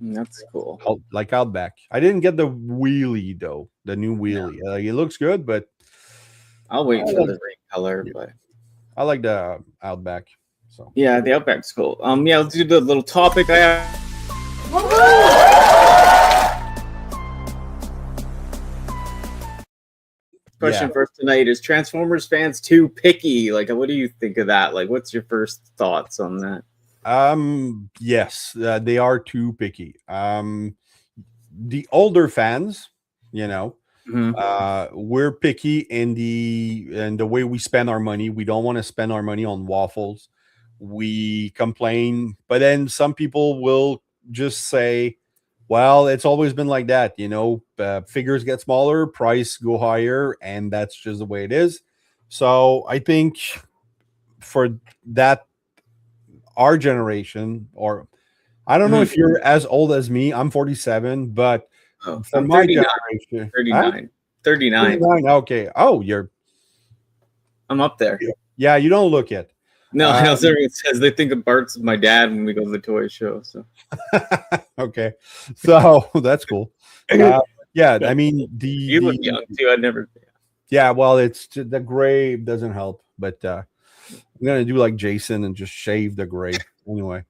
That's cool. Like Outback. I didn't get the wheelie though, the new wheelie. It looks good, but I'll wait for the green color, but I like the Outback. So yeah, the Outback's cool. Yeah, let's do the little topic I have. Question first tonight is Transformers fans too picky? Like, what do you think of that? Like, what's your first thoughts on that? Yes, they are too picky. The older fans, we're picky in the way we spend our money. We don't want to spend our money on waffles. We complain, but then some people will just say, well, it's always been like that, figures get smaller, price go higher, and that's just the way it is. So I think for that, our generation, or I don't know if you're as old as me, I'm 47, but for I'm my 39, generation, 39. 39. 39. Okay. Oh, I'm up there. Yeah, you don't look it. No, I know everyone says they think of Bart's my dad when we go to the toy show. So okay, so that's cool. Yeah, I mean you look young too. I'd never. Yeah, well, it's the gray doesn't help, but I'm gonna do like Jason and just shave the gray anyway.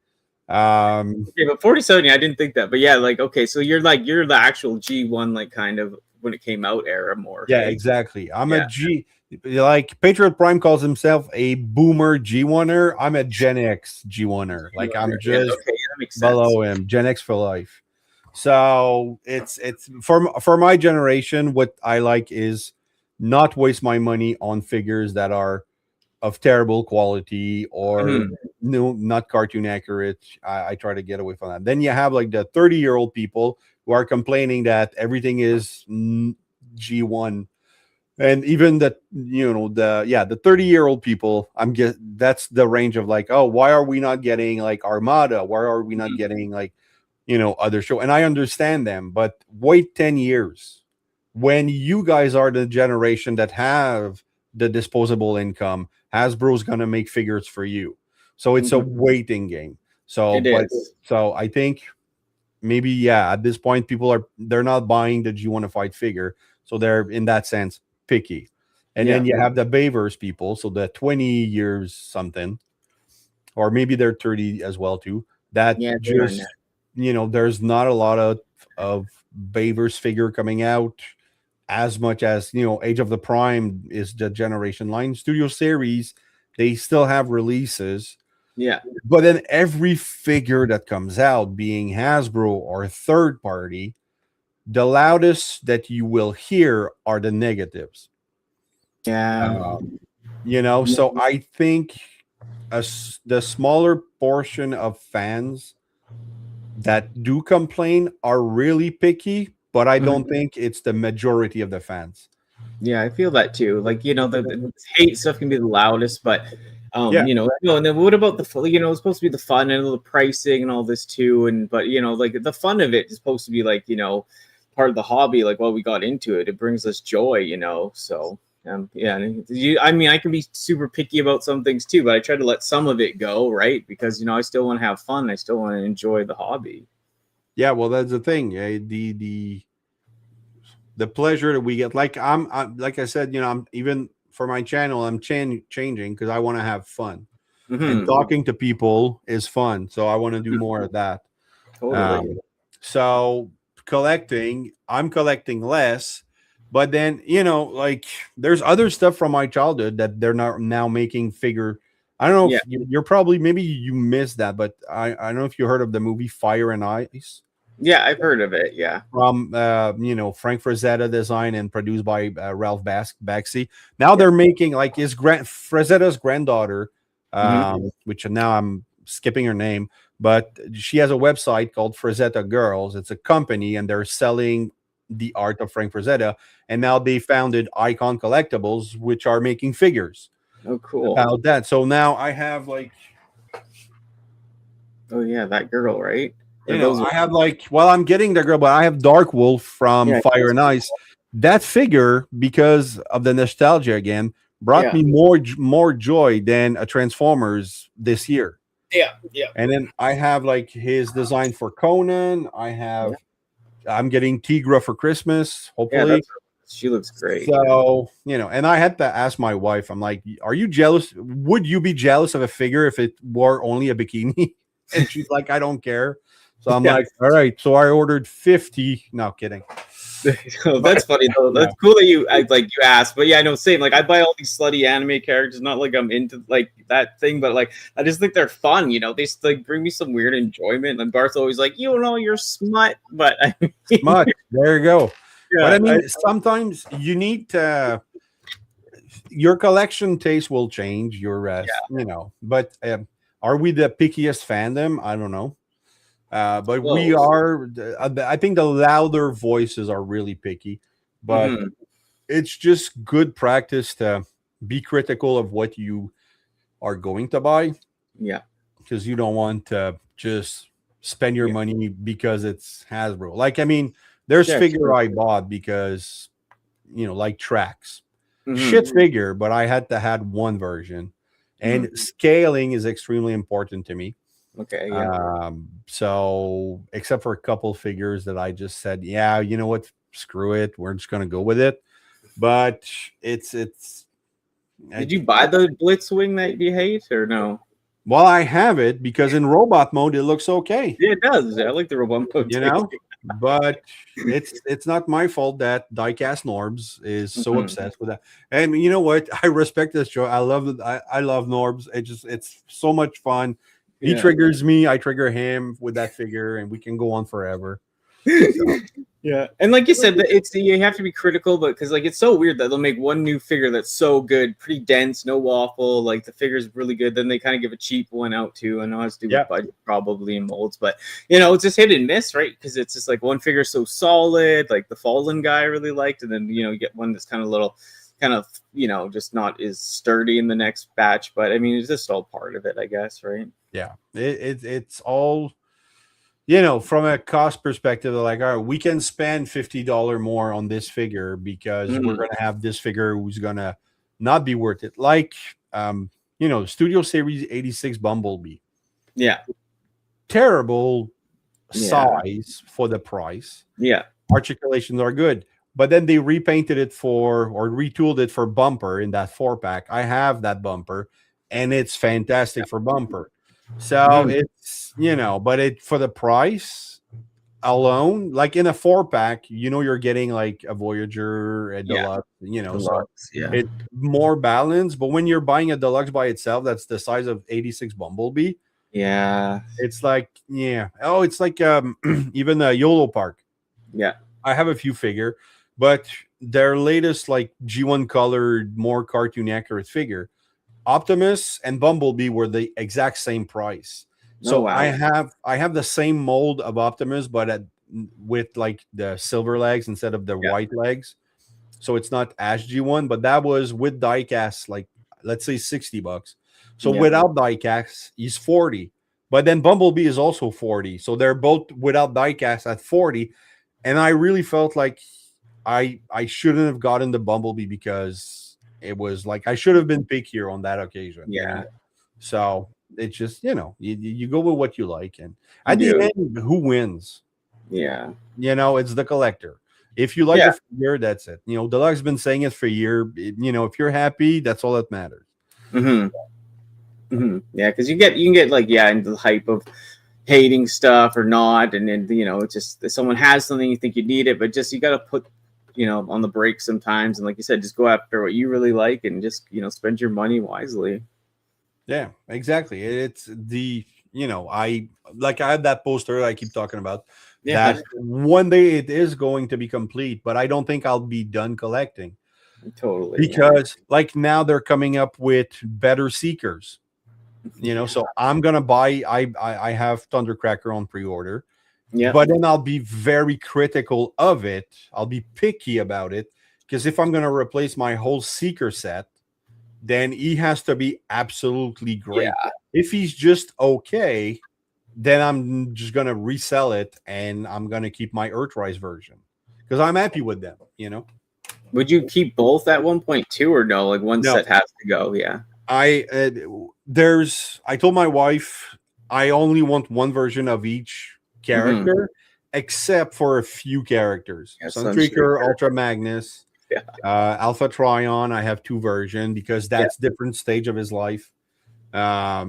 Okay, but 47, I didn't think that, but yeah, like okay, so you're the actual G1, like kind of when it came out era more. Yeah, right? Exactly. I'm a G. Like Patriot Prime calls himself a boomer G1er. I'm a Gen X G1er. Like I'm just below him. Gen X for life. So it's for my generation. What I like is not waste my money on figures that are of terrible quality or no, not cartoon accurate. I try to get away from that. Then you have like the 30-year-old people who are complaining that everything is G1. And even the 30-year-old people, that's the range of like, oh, why are we not getting like Armada? Why are we not getting like, other show? And I understand them, but wait 10 years when you guys are the generation that have the disposable income. Hasbro's gonna make figures for you, so it's a waiting game. So, so I think maybe at this point they're not buying the G1 fight figure, so they're in that sense picky. And then you have the Bavers people, so the 20 years something, or maybe they're 30 as well too. That just there's not a lot of Bavers figure coming out as much as Age of the Prime is the generation line. Studio Series, they still have releases. Yeah. But then every figure that comes out, being Hasbro or third party, the loudest that you will hear are the negatives. Yeah. So I think the smaller portion of fans that do complain are really picky, but I don't think it's the majority of the fans. Yeah, I feel that too. Like, the hate stuff can be the loudest, but and then what about it's supposed to be the fun and the pricing and all this too, but like the fun of it is supposed to be like, part of the hobby, like we got into it. It brings us joy, so I can be super picky about some things too, but I try to let some of it go, right? Because I still want to have fun. I still want to enjoy the hobby. Yeah, well, that's the thing. The pleasure that we get, like I'm like I said, I'm even for my channel, I'm changing because I want to have fun, and talking to people is fun. So I want to do more of that. Totally. So I'm collecting less, but then like there's other stuff from my childhood that they're not now making figure. I don't know if you're probably maybe you missed that, but I don't know if you heard of the movie Fire and Ice. Yeah, I've heard of it. Yeah, from Frank Frazetta design and produced by Ralph Baxi. Now they're making like Frazetta's granddaughter, which now I'm skipping her name, but she has a website called Frazetta Girls. It's a company, and they're selling the art of Frank Frazetta. And now they founded Icon Collectibles, which are making figures Oh, cool. about that. So now I have like, Oh yeah, that girl, right? Or you know, those I have like, well, I'm getting the girl, but I have Dark Wolf from Yeah, Fire and Ice. That figure, because of the nostalgia again, brought Yeah. me more joy than a Transformers this year. Yeah. And then I have like his design for Conan. I'm getting Tigra for Christmas, Yeah, hopefully. she looks great. So, you know, and I had to ask my wife, I'm like, are you jealous? Would you be jealous of a figure if it wore only a bikini? And she's like, I don't care. So I'm Yeah. like, all right. So I ordered 50. No, kidding. Oh, that's funny though. That's cool that you asked. But yeah, I know, same. Like I buy all these slutty anime characters, not like I'm into like that thing, but like I just think they're fun, you know. They like bring me some weird enjoyment. And Bart's always like, you know, you're smut, but I mean, Smut. There you go. yeah, But I mean, sometimes you need to, your collection taste will change. You know, but are we the pickiest fandom? I don't know. But we are. I think the louder voices are really picky, but it's just good practice to be critical of what you are going to buy. Yeah, because you don't want to just spend your money because it's Hasbro. Like, I mean, there's figure I bought because, you know, like tracks, shit figure, but I had to have one version, and scaling is extremely important to me. Okay. So except for a couple figures that I just said, yeah, you know what, screw it, we're just gonna go with it. But it's. Did you buy the Blitzwing that you hate or no? Well, I have it because in robot mode it looks okay. Yeah, it does. I like the robot mode. You know, but it's not my fault that Diecast Norbs is so obsessed with that. And you know what? I respect this show. I love it. I love Norbs. It's so much fun. He triggers me. I trigger him with that figure, and we can go on forever. So. Yeah, and like you said, you have to be critical, but because like it's so weird that they'll make one new figure that's so good, pretty dense, no waffle, like the figure's really good. Then they kind of give a cheap one out too. I know it has to do with budget probably in molds, but you know it's just hit and miss, right? Because it's just like one figure's so solid, like the Fallen guy I really liked, and then you know you get one that's kind of you know just not as sturdy in the next batch. But I mean it's just all part of it, I guess, right? Yeah, it's all. You know, from a cost perspective, they're like, all right, we can spend $50 more on this figure because we're going to have this figure who's going to not be worth it. Like, you know, Studio Series 86 Bumblebee. Yeah. Terrible size for the price. Yeah. Articulations are good. But then they repainted it or retooled it for bumper in that 4-pack. I have that bumper, and it's fantastic for bumper. So it's, you know, but for the price alone, like in a 4-pack, you know, you're getting like a Voyager, a Deluxe, you know, Deluxe, so it's more balanced. But when you're buying a Deluxe by itself, that's the size of 86 Bumblebee. Yeah. It's like, it's like even the YOLO Park. Yeah. I have a few figure, but their latest like G1 colored, more cartoon accurate figure, Optimus and Bumblebee were the exact same price. So I have the same mold of Optimus, but with like the silver legs instead of the white legs. So it's not Ash G1, but that was with diecast, like let's say $60. So without diecast, he's 40. But then Bumblebee is also 40. So they're both without diecast at 40. And I really felt like I shouldn't have gotten the Bumblebee because it was like I should have been pickier on that occasion. Yeah. So it's just, you know, you go with what you like. And at the end, who wins? Yeah. You know, it's the collector. If you like the figure, that's it. You know, Deluxe has been saying it for a year. You know, if you're happy, that's all that matters. Yeah, because you can get like into the hype of hating stuff or not, and then you know, it's just if someone has something you think you need it, but just you got to put on the brakes sometimes, and like you said, just go after what you really like and just spend your money wisely. Yeah, exactly. It's the I have that poster I keep talking about. Yeah. That one day it is going to be complete, but I don't think I'll be done collecting. Totally. Because like now they're coming up with better seekers. So I'm gonna buy. I have Thundercracker on pre-order. Yeah. But then I'll be very critical of it. I'll be picky about it because if I'm going to replace my whole Seeker set, then he has to be absolutely great. Yeah. If he's just okay, then I'm just going to resell it and I'm going to keep my Earthrise version because I'm happy with them, Would you keep both at 1.2 or no? Like one No. set has to go. Yeah. I told my wife I only want one version of each character, except for a few characters. Yeah, Sunstreaker, Ultra Magnus, Yeah. Alpha Trion. I have two versions because that's different stage of his life. I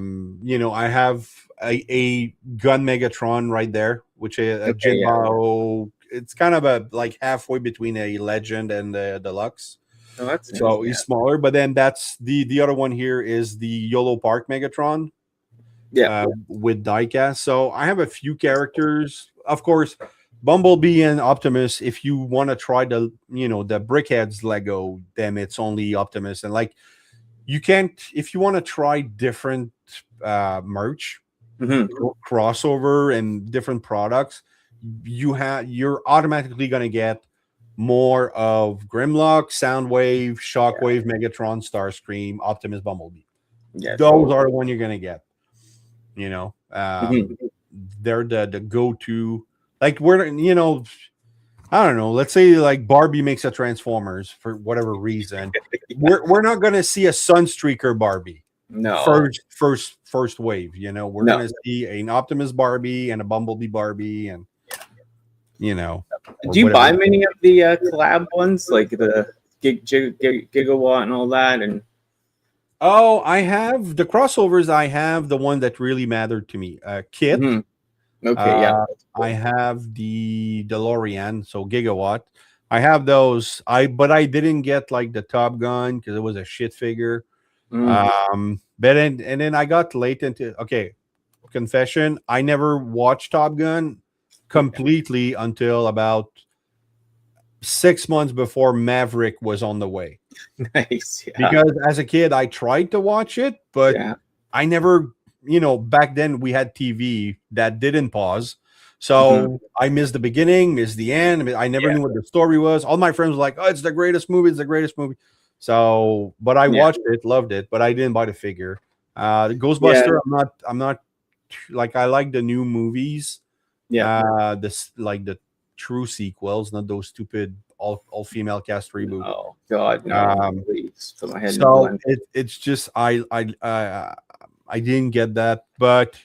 have a Gun Megatron right there, which is a Jinbao. It's kind of a like halfway between a Legend and the Deluxe. Oh, that's So nice, he's smaller, but then that's the other one here is the YOLO Park Megatron. With diecast. So I have a few characters. Of course, Bumblebee and Optimus. If you want to try the Brickheads Lego, then it's only Optimus. And like you can't if you want to try different merch, crossover and different products, you're automatically gonna get more of Grimlock, Soundwave, Shockwave, Megatron, Starscream, Optimus, Bumblebee. Yeah, those are the one you're gonna get. They're the go-to. Like we're I don't know. Let's say like Barbie makes a Transformers for whatever reason. we're not gonna see a Sunstreaker Barbie. No. First wave. We're gonna see an Optimus Barbie and a Bumblebee Barbie, and Do you buy many of the collab ones, like the Gigawatt and all that, and? Oh, I have the crossovers. I have the one that really mattered to me. Kit. Okay, yeah. I have the DeLorean, so Gigawatt. I have those. But I didn't get like the Top Gun because it was a shit figure. But then I got late into confession. I never watched Top Gun completely until about 6 months before Maverick was on the way. Nice. Yeah. Because as a kid, I tried to watch it, but I never, back then we had TV that didn't pause. So I missed the beginning, missed the end. I never knew what the story was. All my friends were like, oh, it's the greatest movie. It's the greatest movie. So, but I watched it, loved it, but I didn't buy the figure. The Ghostbuster, I'm not like, I like the new movies. Yeah. This like the true sequels, not those stupid all female cast reboot. Oh God, no! Please, put my head so it's just I didn't get that, but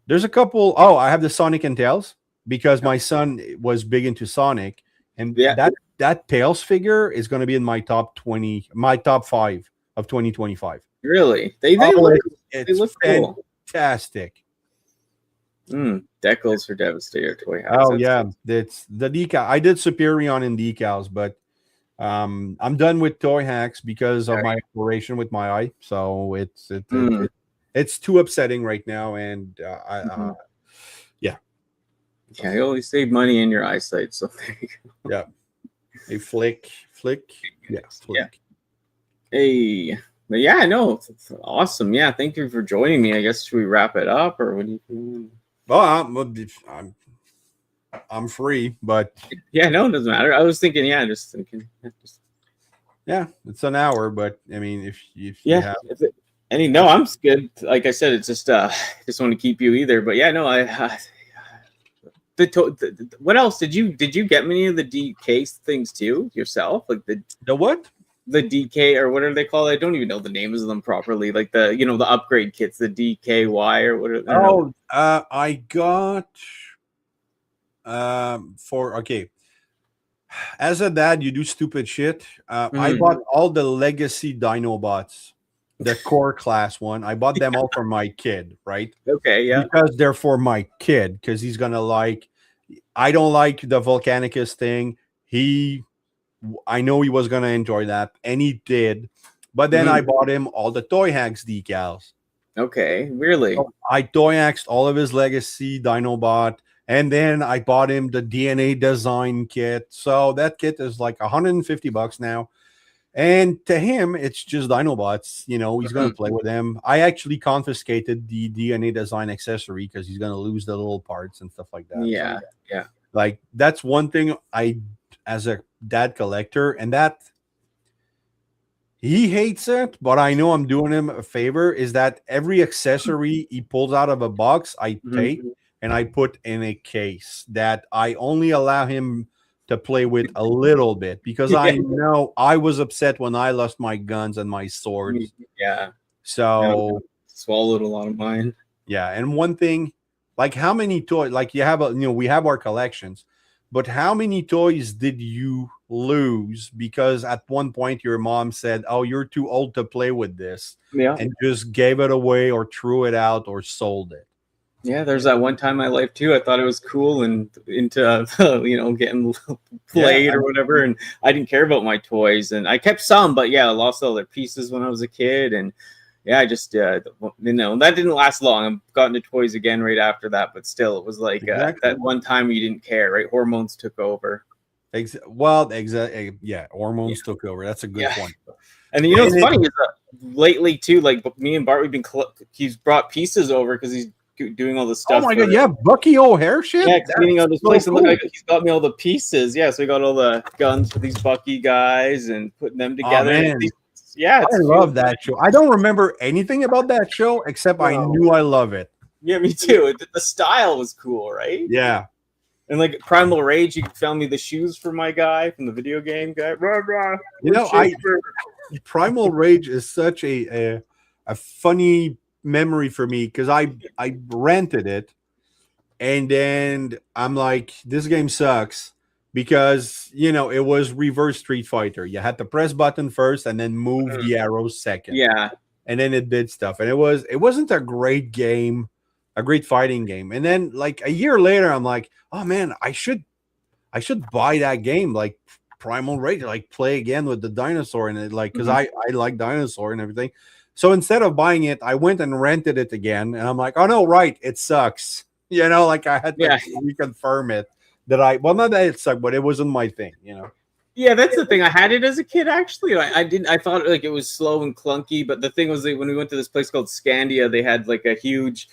there's a couple. Oh, I have the Sonic and Tails because my son was big into Sonic, and that Tails figure is going to be in my top 5 of 2025. Really? They look cool. Fantastic. Decals for Devastator toy house. Oh yeah, it's the decal. I did Superion in decals, but I'm done with toy hacks because of my exploration with my eye. So it's too upsetting right now, and you always save money in your eyesight. So there you go. Yeah, a flick, flick. Hey. But yeah, no, it's awesome. Yeah, thank you for joining me. I guess should we wrap it up, or what do you think? Well, I'm free, but no, it doesn't matter. I was thinking, it's an hour, but I mean, if you have I'm good. Like I said, it's just just want to keep you either. But what else did you get many of the DK things too yourself? Like the what? The DK or whatever they call it. I don't even know the names of them properly. Like the the upgrade kits, the DKY or whatever. I got as a dad, you do stupid shit. I bought all the legacy Dinobots, the core class one. I bought them all for my kid, right? Okay, yeah. Because they're for my kid, because he's gonna like. I don't like the Volcanicus thing. I know he was going to enjoy that, and he did. But then I bought him all the Toy Hacks decals. Okay, really? So I Toy Hacked all of his legacy Dinobot, and then I bought him the DNA design kit. So that kit is like $150 now. And to him, it's just Dinobots. He's going to play with them. I actually confiscated the DNA design accessory because he's going to lose the little parts and stuff like that. Yeah, yeah. Like, that's one thing as a dad collector, and that he hates it, but I know I'm doing him a favor, is that every accessory he pulls out of a box, I take and I put in a case that I only allow him to play with a little bit, because I know I was upset when I lost my guns and my swords. Yeah. So swallowed a lot of mine. Yeah, and one thing, like, how many toys? Like, we have our collections, but how many toys did you lose because at one point your mom said, "Oh, you're too old to play with this," and just gave it away or threw it out or sold it? Yeah, there's that one time in my life too. I thought it was cool and into getting played or whatever, and I didn't care about my toys, and I kept some, but I lost all their pieces when I was a kid, and I just that didn't last long. I got into toys again right after that, but still, it was like that one time you didn't care, right? Hormones took over. Hormones took over. That's a good point. And what's funny is lately too, like me and Bart, he's brought pieces over because he's doing all the stuff. Oh my god, Bucky O'Hare shit. Yeah, cleaning out this place, and look, he's got me all the pieces. Yeah, so we got all the guns for these Bucky guys and putting them together. I love that show. I don't remember anything about that show except I knew I love it. Yeah, me too. The style was cool, right? Yeah. And like Primal Rage, you found me the shoes for my guy from the video game guy. Primal Rage is such a funny memory for me because I rented it, and then I'm like, this game sucks because it was reverse Street Fighter. You had to press button first and then move the arrows second. Yeah, and then it did stuff, and it wasn't a great game, a great fighting game. And then like a year later, I'm like, oh man, I should buy that game, like Primal Rage, like play again with the dinosaur in it, like because I like dinosaur and everything. So instead of buying it, I went and rented it again, and I'm like, oh no, right, it sucks. Like I had to reconfirm it not that it sucked, but it wasn't my thing. Yeah, that's the thing. I had it as a kid, actually. I thought like it was slow and clunky, but the thing was that when we went to this place called Scandia, they had like a huge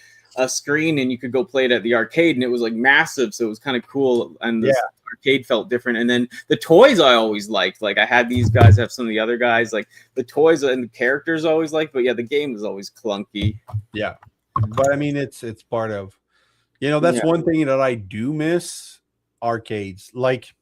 screen, and you could go play it at the arcade, and it was like massive, so it was kind of cool, and the arcade felt different. And then the toys I always liked. Like I had these guys, have some of the other guys, like the toys and the characters I always liked, but the game was always clunky. Yeah, but I mean, it's part of, that's one thing that I do miss, arcades. Like,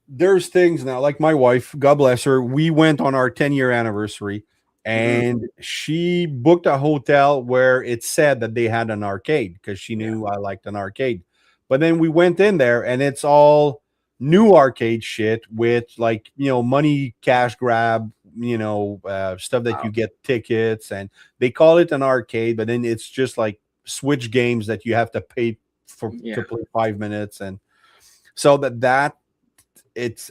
there's things now, like my wife, God bless her, we went on our 10-year anniversary, and she booked a hotel where it said that they had an arcade because she knew I liked an arcade. But then we went in there, and it's all new arcade shit with like, money cash grab, stuff that you get tickets, and they call it an arcade, but then it's just like Switch games that you have to pay for to play 5 minutes. And so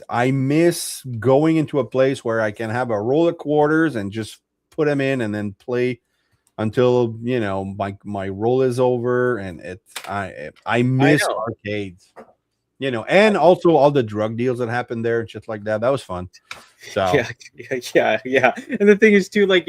I miss going into a place where I can have a roll of quarters and just put them in and then play until my roll is over. And I miss arcades, and also all the drug deals that happened there and shit like that. That was fun. So yeah. And the thing is too, like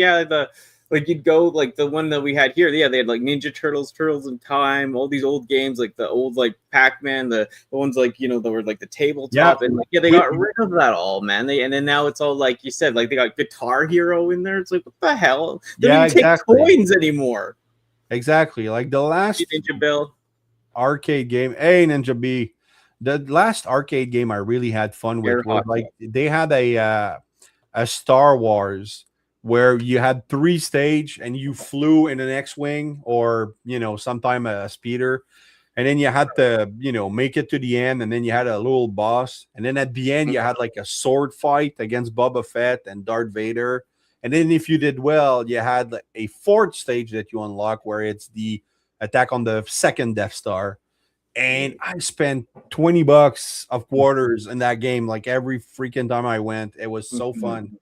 you'd go like the one that we had here. They had like Ninja Turtles, Turtles in Time, all these old games, like the old like Pac-Man, the ones like that were like the tabletop, and they got rid of that all, man. And then now it's all like you said, like they got Guitar Hero in there. It's like, what the hell? They don't even take coins anymore. Exactly. Like the last Ninja Bill arcade game. Hey, Ninja B. The last arcade game I really had fun with was like they had a Star Wars where you had 3 stage and you flew in an X-wing or sometime a speeder, and then you had to make it to the end, and then you had a little boss, and then at the end you had like a sword fight against Boba Fett and Darth Vader, and then if you did well you had a 4th stage that you unlock where it's the attack on the 2nd Death Star. And I spent $20 of quarters in that game like every freaking time I went. It was so fun.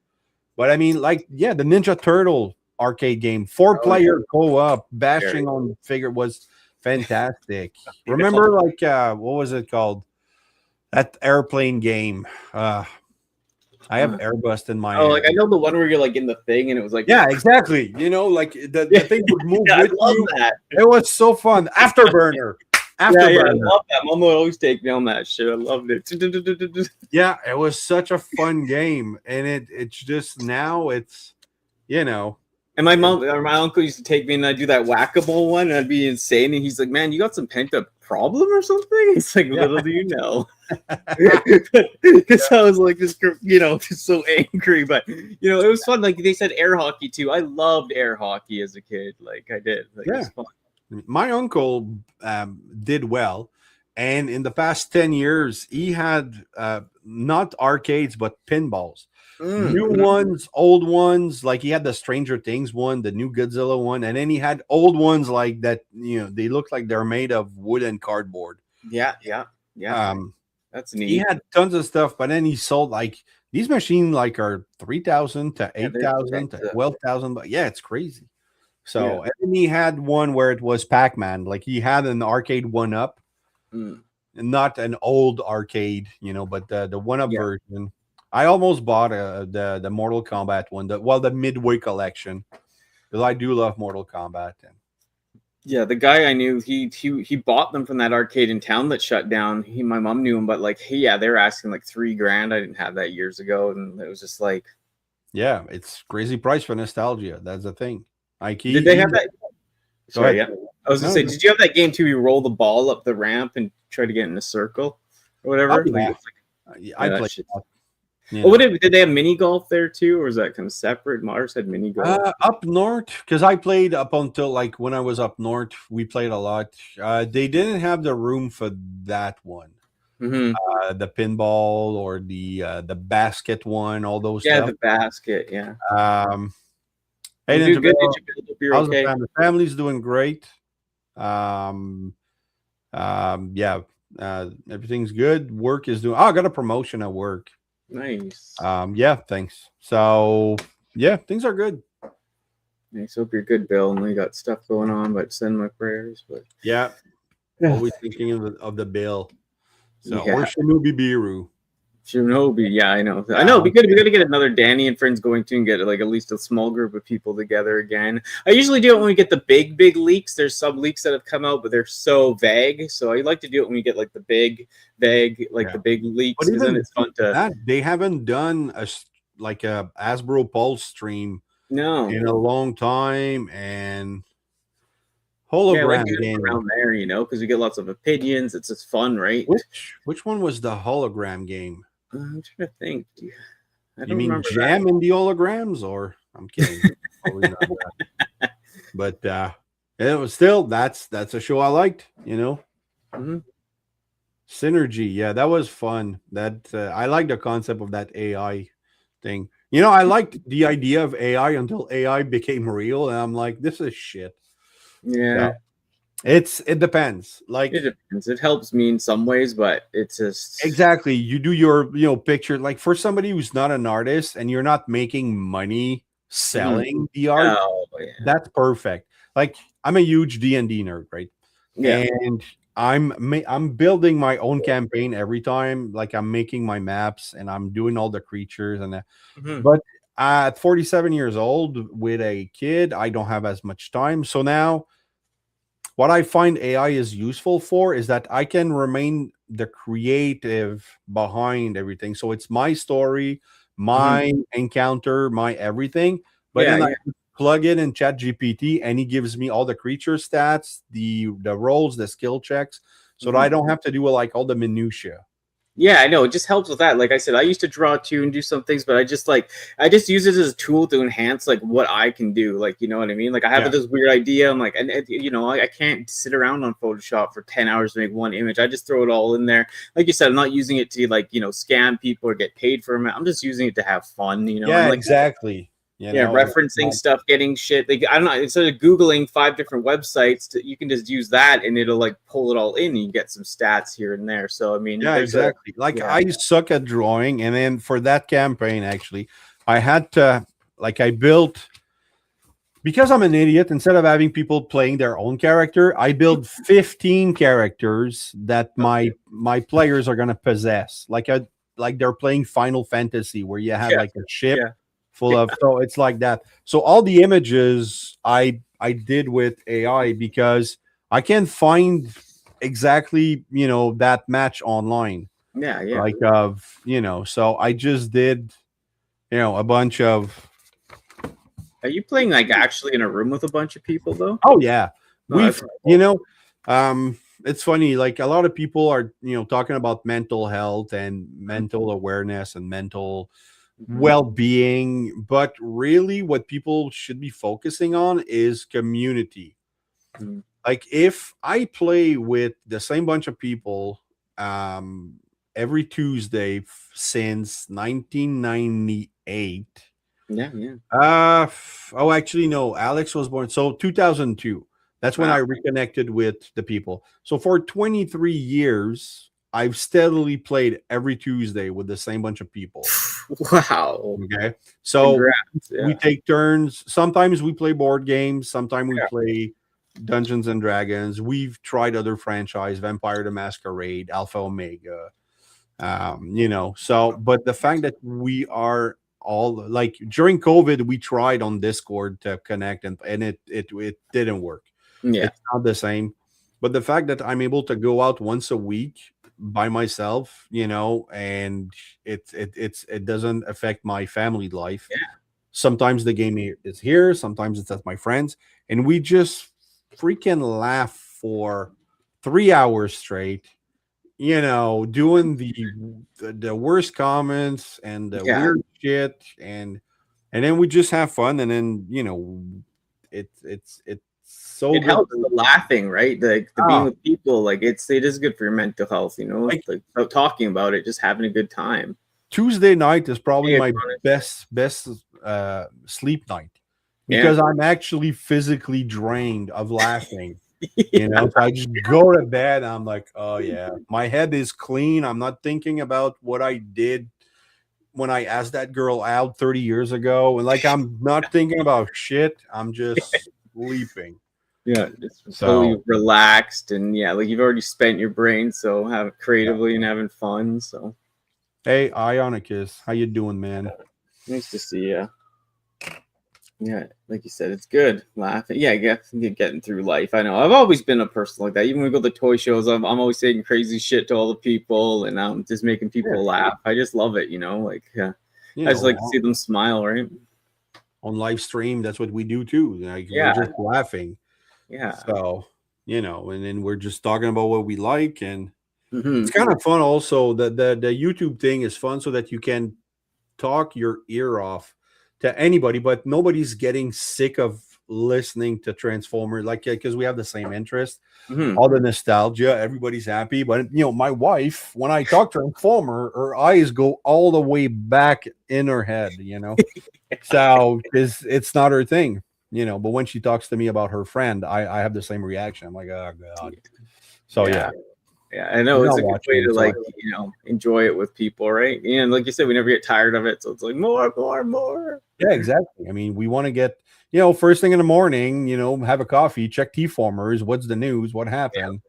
But I mean, like, the Ninja Turtle arcade game, 4-player co-op, bashing on figure was fantastic. Remember, like, what was it called? That airplane game. I have Airbust in my Oh, like I know the one where you're like in the thing and it was like yeah, exactly. You know, like the thing would move yeah, with I love you. that. It was so fun. Afterburner. Yeah, Afterburner. I love that. Mom would always take me on that shit. I loved it. Yeah, it was such a fun game, and it's just now it's you know And my mom or my uncle used to take me and I'd do that whack-a-mole one and I'd be insane. And he's like, man, you got some pent up problem or something? It's like, little do you know. Because I was like, just so angry. But, it was fun. Like they said air hockey too. I loved air hockey as a kid. Like I did. Like, it was fun. My uncle did well, and in the past 10 years, he had not arcades but pinballs. New ones, old ones, like he had the Stranger Things one, the new Godzilla one, and then he had old ones like that, they look like they're made of wood and cardboard. Yeah. That's neat. He had tons of stuff, but then he sold like these machines like are 3,000 to 8,000 to 12,000, but yeah, it's crazy. So and then he had one where it was Pac-Man, like he had an arcade one up, and not an old arcade, but the one up version. I almost bought the Mortal Kombat one, the Midway collection, because I do love Mortal Kombat. Yeah, the guy I knew, he bought them from that arcade in town that shut down. My mom knew him, but they were asking like $3,000. I didn't have that years ago, and it was just like, yeah, it's crazy price for nostalgia. That's the thing. Did they have that? Sorry, yeah. I was gonna say, did you have that game too? You roll the ball up the ramp and try to get in a circle or whatever. I played. Yeah. Oh, did they have mini golf there too, or is that kind of separate? Mars had mini golf up north, because I played up until like when I was up north. We played a lot. They didn't have the room for that one. The pinball or the basket one, all those. Yeah, stuff. The basket. Yeah. Hey, did you build up? You're okay. The family's doing great. Everything's good. Work is doing. Oh, I got a promotion at work. Nice. Thanks. So things are good. Nice. Hope you're good, Bill. And we got stuff going on, but send my prayers. But always thinking of the bill. So or Shinobi Biru. Shinobi, yeah, I know. It'd be good. We got to get another Danny and friends going to and get like at least a small group of people together again. I usually do it when we get the big leaks. There's some leaks that have come out, but they're so vague. So I like to do it when we get like the big, vague, the big leaks. Because then it's fun to. They haven't done a Hasbro Pulse stream in a long time, and hologram game around there, because we get lots of opinions. It's just fun, right? Which one was the hologram game? I'm trying to think. You mean Jam in the holograms, or I'm kidding. But it was still that's a show I liked. Synergy, yeah, that was fun. That I like the concept of that AI thing. I liked the idea of AI until AI became real, and I'm like, this is shit. Yeah. It depends. Like it depends. It helps me in some ways, but it's just exactly. You do your picture, like for somebody who's not an artist and you're not making money selling the art. That's perfect. Like I'm a huge D&D nerd, right? Yeah. And I'm building my own campaign every time. Like I'm making my maps and I'm doing all the creatures and that. But at 47 years old with a kid, I don't have as much time. So now what I find AI is useful for is that I can remain the creative behind everything. So it's my story, my encounter, my everything. But then I plug it in ChatGPT and he gives me all the creature stats, the rolls, the skill checks, so that I don't have to do all the minutiae. Yeah, I know. It just helps with that. Like I said, I used to draw too and do some things, but I just use it as a tool to enhance what I can do. Like, you know what I mean? Like I have this weird idea. I'm like, I can't sit around on Photoshop for 10 hours to make one image. I just throw it all in there. Like you said, I'm not using it to scam people or get paid for them. I'm just using it to have fun. Yeah, exactly. Referencing stuff, getting shit. Like, I don't know. Instead of Googling 5 different websites, you can just use that, and it'll pull it all in. And you get some stats here and there. So I mean, exactly. I suck at drawing, and then for that campaign, actually, I had to I built, because I'm an idiot. Instead of having people playing their own character, I build 15 characters that my players are gonna possess. like they're playing Final Fantasy, where you have Yeah. like a ship Yeah. full of. So it's like that. So all the images I did with AI because I can't find exactly that match online. Yeah. Yeah. Like so I just did a bunch of. Are you playing like actually in a room with a bunch of people though? Oh yeah, No, we've that's it's funny. Like a lot of people are talking about mental health and mental awareness and mental well-being, but really what people should be focusing on is community. Mhm. Like if I play with the same bunch of people every Tuesday since 1998. Yeah. Yeah. Oh, actually, no. Alex was born so 2002. That's when Wow. I reconnected with the people. So for 23 years, I've steadily played every Tuesday with the same bunch of people. Wow. Okay, so Congrats. we Yeah. take turns. Sometimes we play board games. Sometimes we Yeah. play Dungeons and Dragons. We've tried other franchise, Vampire the Masquerade, Alpha Omega. But the fact that we are all like during COVID, we tried on Discord to connect and it didn't work. Yeah. It's not the same. But the fact that I'm able to go out once a week by myself, and it doesn't affect my family life. Yeah. Sometimes the game is here, sometimes it's at my friends, and we just freaking laugh for 3 hours straight, doing the worst comments and the Yeah. weird shit, and then we just have fun, and then it's so It good. helps the laughing, right? The being Ah, with people, like it is good for your mental health, like like without talking about it, just having a good time. Tuesday night is probably Being my honest. best sleep night Yeah. because I'm actually physically drained of laughing. Yeah. So I just go to bed. I'm like, oh yeah, my head is clean. I'm not thinking about what I did when I asked that girl out 30 years ago. And like, I'm not thinking about shit. I'm just sleeping. Yeah, just totally So, relaxed and yeah, like you've already spent your brain, so have it yeah. creatively and having fun. So Hey, Ionicus, how you doing, man? nice to see you. Yeah, like you said, it's good laughing. Yeah, getting through life. I know I've always been a person like that. Even when we go to toy shows, I'm always saying crazy shit to all the people and just making people laugh. I just love it, like I just like to see them smile, right? On live stream, that's what we do too. Like we're Yeah, just laughing. yeah. So, and then we're just talking about what we like, and Mhm. it's kind of fun also. The YouTube thing is fun so that you can talk your ear off to anybody, but nobody's getting sick of listening to Transformers, like because we have the same interest, Mhm. all the nostalgia, everybody's happy. But my wife, when I talk Transformer, her eyes go all the way back in her head, so because it's not her thing, but when she talks to me about her friend, I have the same reaction. I'm like, oh god. So yeah. Yeah, I know You're it's not a good way watching, to so like enjoy it with people, right? And like you said, we never get tired of it, so it's like more. yeah, exactly. I mean, we want to get first thing in the morning, have a coffee, check T-formers, what's the news, what happened,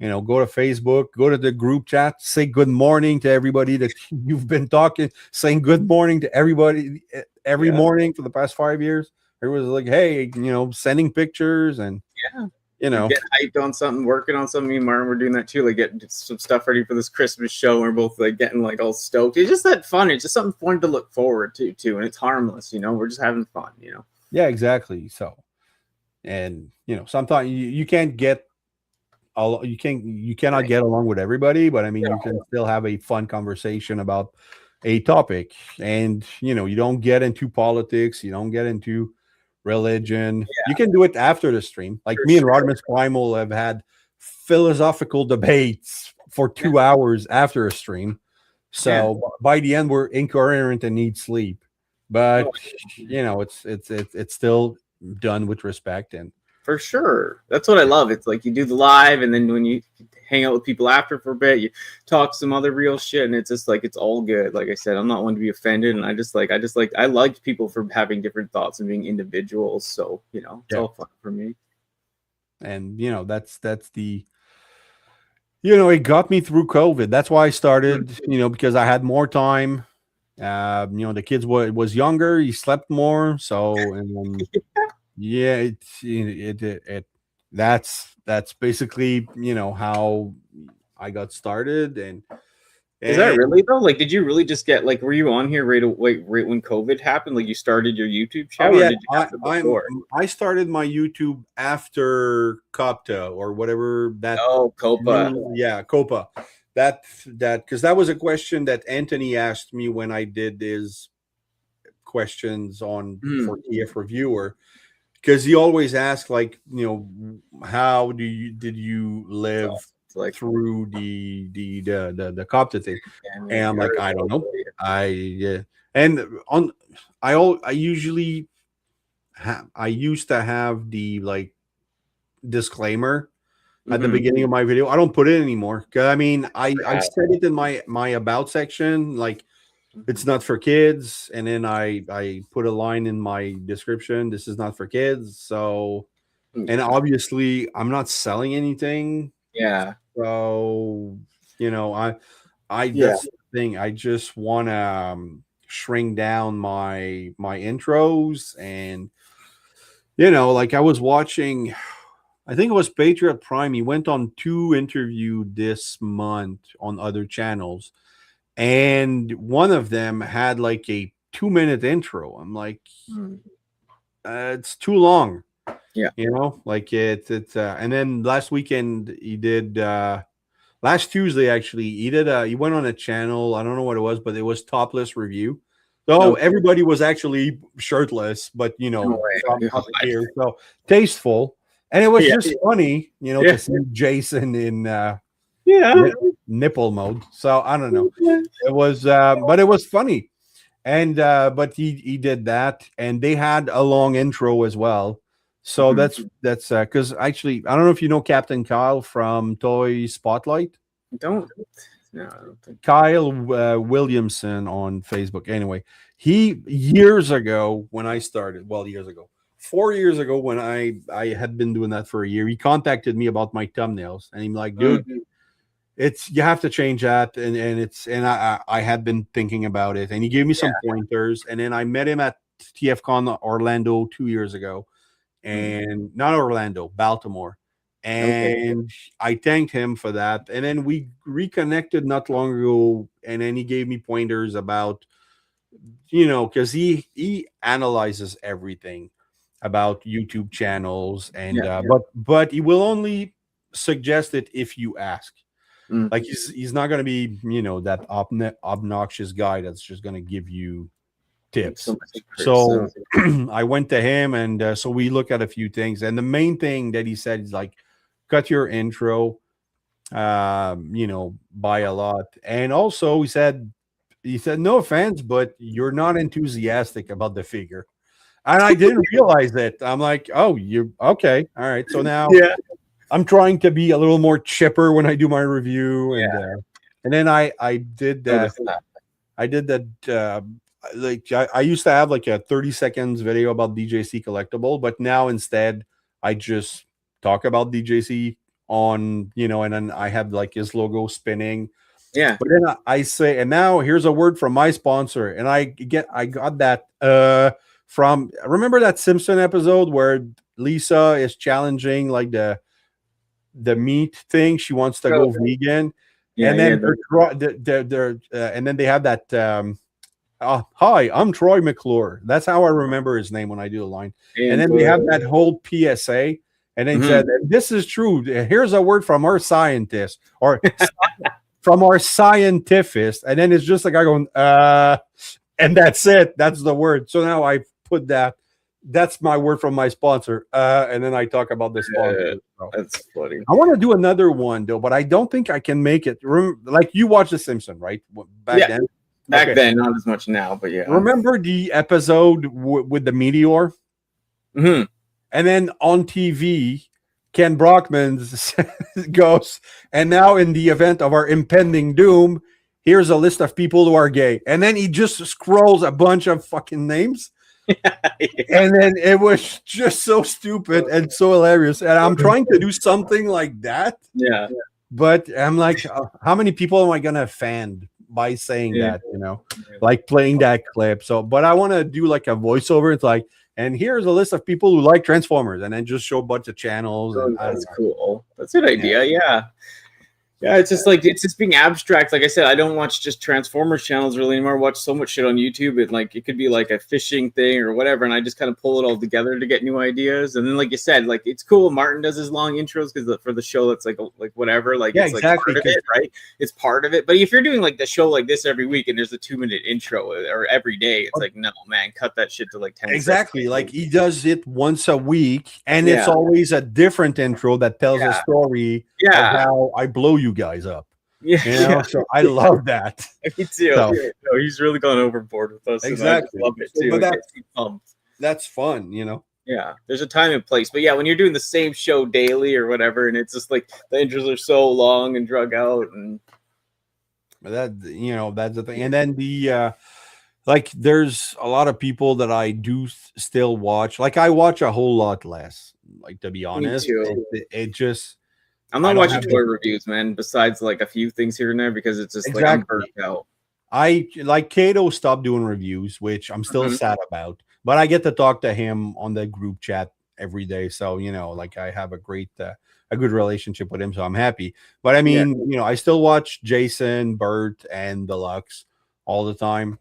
go to Facebook, go to the group chat, say good morning to everybody that you've been talking, saying good morning to everybody every morning for the past 5 years. Everyone's like, hey, sending pictures and Yeah. you Get hyped on something, working on something. Me and Martin were doing that too, like getting some stuff ready for this Christmas show. We're both like getting like all stoked. It's just that fun. It's just something fun to look forward to too, and it's harmless. We're just having fun. Yeah, exactly. So, and sometimes you can't get all you cannot Right. get along with everybody, but I mean you can still have a fun conversation about a topic, and you don't get into politics, you don't get into religion. You can do it after the stream. Like For me and sure. Rodimus Primal have had philosophical debates for 2 hours after a stream. So by the end, we're incoherent and need sleep. But it's still done with respect. And For sure. That's what I love. It's like you do the live, and then when you hang out with people after for a bit, you talk some other real shit, and it's just like it's all good. Like I said, I'm not one to be offended, and I like people for having different thoughts and being individuals. So it's all fun for me. And that's the it got me through COVID. That's why I started, because I had more time. The kids was younger, he slept more. So, and then, yeah, that's basically, how I got started. Is that And really though? Like, did you really just get like? Were you on here right when COVID happened? Like, you started your YouTube oh channel, or yeah, did you have it before? I started my YouTube after Copta or whatever that Oh, Copa. yeah, Copa. That because that was a question that Anthony asked me when I did his questions on for TF Reviewer, because he always asks, like, how did you live Like, through the Copta thing? And I'm like, I don't know. And on I usually I used to have the like disclaimer at the beginning of my video. I don't put it anymore. 'Cause, I mean, I said it in my about section, like it's not for kids, and then I put a line in my description, this is not for kids. So, and obviously I'm not selling anything. Yeah. So, I that's the thing. I just want to shrink down my intros, and like I was watching, I think it was Patriot Prime. He went on 2 interview this month on other channels, and one of them had like a 2-minute intro. I'm like, it's too long. Yeah. Like it's and then last weekend he did last Tuesday actually he went on a channel, I don't know what it was, but it was topless review. So everybody was actually shirtless, but from up here, so tasteful. And it was just funny, to see Jason in nipple mode. So I don't know. It was but it was funny. And but he did that, and they had a long intro as well. So that's because actually I don't know if you know Captain Kyle from Toy Spotlight. I don't think Kyle Williamson on Facebook. Anyway, he years ago when I started, 4 years ago when I had been doing that for a year, he contacted me about my thumbnails, and he's like, dude, you have to change that, and I had been thinking about it, and he gave me some pointers, and then I met him at TFCon Orlando 2 years ago, and not Orlando, Baltimore. And I thanked him for that. And then we reconnected not long ago. And then he gave me pointers about, because he analyzes everything about YouTube channels. And but he will only suggest it if you ask. Like he's not going to be, that obnoxious guy that's just going to give you tips. So I went to him, and so we look at a few things. And the main thing that he said is like, cut your intro, by a lot. And also he said, no offense, but you're not enthusiastic about the figure. And I didn't realize that. I'm like, oh, you're okay. All right. So now I'm trying to be a little more chipper when I do my review. And then I did that. I did that. Like I used to have like a 30 seconds video about DJC collectible, but now instead I just talk about DJC on, and then I have like his logo spinning. Yeah. But then I say, and now here's a word from my sponsor. And I got that from, remember that Simpson episode where Lisa is challenging like the meat thing? She wants to go vegan. And then and then they have that hi, I'm Troy McClure. That's how I remember his name when I do the line. And then they have that whole PSA. And then said, this is true. Here's a word from our scientist, or from our scientific. And then it's just like I going, and that's it. That's the word. So now I put that. That's my word from my sponsor. And then I talk about the sponsor. So that's funny. I want to do another one, though, but I don't think I can make it. Like you watched The Simpsons, right? Back then? Back then, not as much now, but yeah. Remember the episode with the meteor? Mm-hmm. And then on TV, Ken Brockman goes, and now in the event of our impending doom, here's a list of people who are gay. And then he just scrolls a bunch of fucking names. And then it was just so stupid and so hilarious. And I'm trying to do something like that. Yeah. But I'm like, how many people am I gonna offend by saying Yeah. that? Like playing that clip. So, but I want to do like a voiceover. It's like, and here's a list of people who like Transformers, and then just show a bunch of channels. And I don't That's know. cool. That's a good idea. Yeah. Yeah, it's just like it's just being abstract. Like I said, I don't watch just Transformers channels really anymore. I watch so much shit on YouTube. And like it could be like a fishing thing or whatever, and I just kind of pull it all together to get new ideas. And then, like you said, like it's cool. Martin does his long intros because for the show, that's like whatever. Like Yeah, it's like exactly, part of it, right? It's part of it. But if you're doing like the show like this every week and there's a 2-minute intro or every day, it's like no man, cut that shit to like 10 Exactly. seconds. Like he does it once a week, and it's Yeah. always a different intro that tells a story of how I blow you guys up. Yeah, So I love that. Me too. So, no, he's really gone overboard with us. Exactly. And I just love it too. But that's fun, Yeah, there's a time and place. But yeah, when you're doing the same show daily or whatever, and it's just like the intros are so long and drug out, and that's the thing. And then like there's a lot of people that I do still watch. Like I watch a whole lot less. Like to be honest, it just. I'm not watching toy reviews, man. Besides like a few things here and there, because it's just like I'm burnt out. I like Kato stopped doing reviews, which I'm still sad about. But I get to talk to him on the group chat every day, so like I have a good relationship with him, so I'm happy. But I mean, I still watch Jason, Bert, and Deluxe all the time.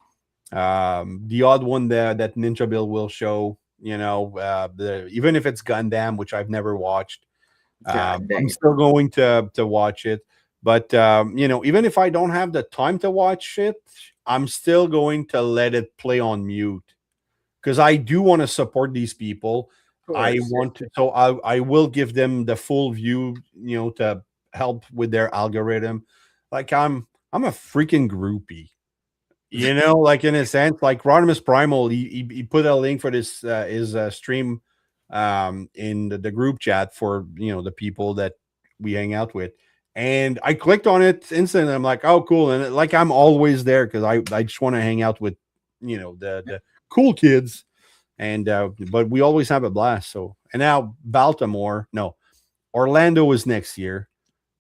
The odd one there that Ninja Bill will show, even if it's Gundam, which I've never watched. I'm still going to watch it, but even if I don't have the time to watch it, I'm still going to let it play on mute because I do want to support these people. I want to, so I will give them the full view, to help with their algorithm. Like I'm a freaking groupie, like in a sense. Like Rodimus Primal, he put a link for this his stream in the group chat for the people that we hang out with, and I clicked on it instantly. I'm like, oh cool, and like I'm always there because I just want to hang out with the cool kids, and but we always have a blast. So, and now Orlando is next year,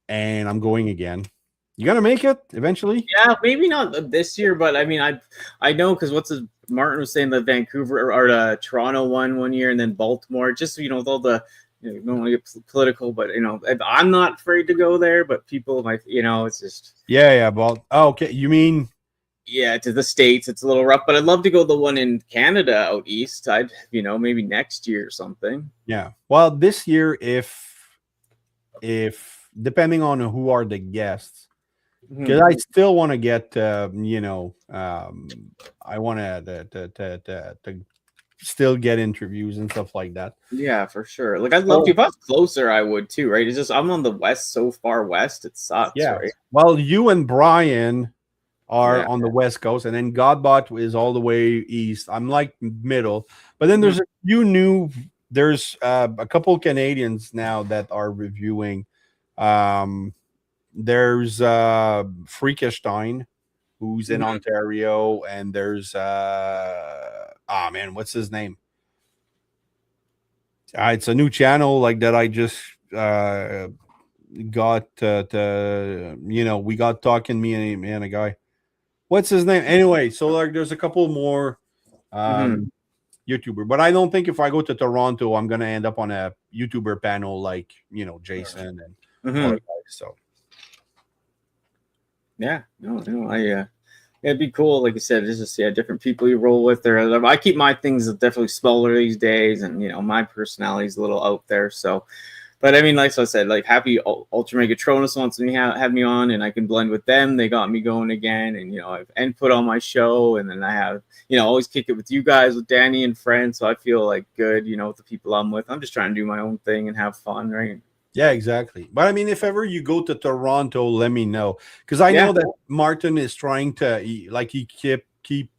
and I'm going again. You gonna make it eventually? Yeah, maybe not this year, but I mean, I know because Martin was saying the Vancouver or the Toronto one year, and then Baltimore. Just with all the you don't want to get political, but I'm not afraid to go there. But people might, it's just But okay, you mean to the States, it's a little rough. But I'd love to go the one in Canada out east. I'd maybe next year or something. Yeah, well, this year if depending on who are the guests. Because I still want to get, I want to still get interviews and stuff like that. Yeah, for sure. Like I'd love to. If I was closer, I would too. Right? It's just I'm on the west, so far west, it sucks. Yeah. Right? Well, you and Brian are on the west coast, and then Godbot is all the way east. I'm like middle, but then there's there's a couple Canadians now that are reviewing. There's Freakestein, who's in Ontario, and there's what's his name? It's a new channel like that. I just got we got talking, me and a guy. What's his name? Anyway, so like there's a couple more YouTuber, but I don't think if I go to Toronto, I'm gonna end up on a YouTuber panel like Jason and all the guys. So. Yeah, no, it'd be cool. Like you said, just different people you roll with. There, I keep my things definitely smaller these days, and my personality's a little out there. So, but I mean, like I said, like happy Ultra Megatronus wants me have me on, and I can blend with them. They got me going again, and I have input on my show, and then I have always kick it with you guys, with Danny and friends. So I feel like good, with the people I'm with. I'm just trying to do my own thing and have fun, right? Yeah, exactly. But I mean, if ever you go to Toronto, let me know, because I know that Martin is trying to he keep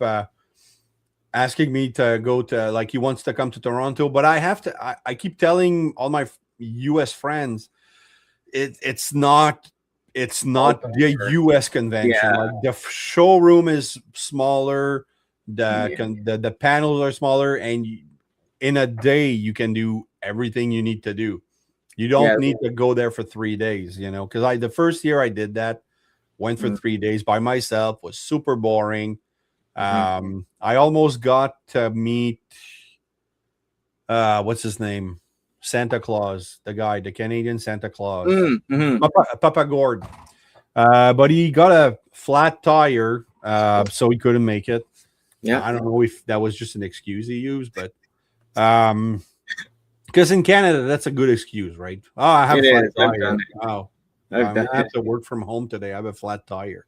asking me to go to like he wants to come to Toronto, but I have to. I keep telling all my U.S. friends, it's not the U.S. convention. Yeah. Like the showroom is smaller, the panels are smaller, and in a day you can do everything you need to do. You don't need to go there for 3 days, you know, because the first year I did that, went for 3 days by myself, was super boring. I almost got to meet what's his name? Santa Claus, the Canadian Santa Claus. Papa Gord. But he got a flat tire, so he couldn't make it. Yeah, I don't know if that was just an excuse he used, but because in Canada that's a good excuse, right? Oh, I have a flat tire. Oh, I'm gonna have to work from home today. I have a flat tire.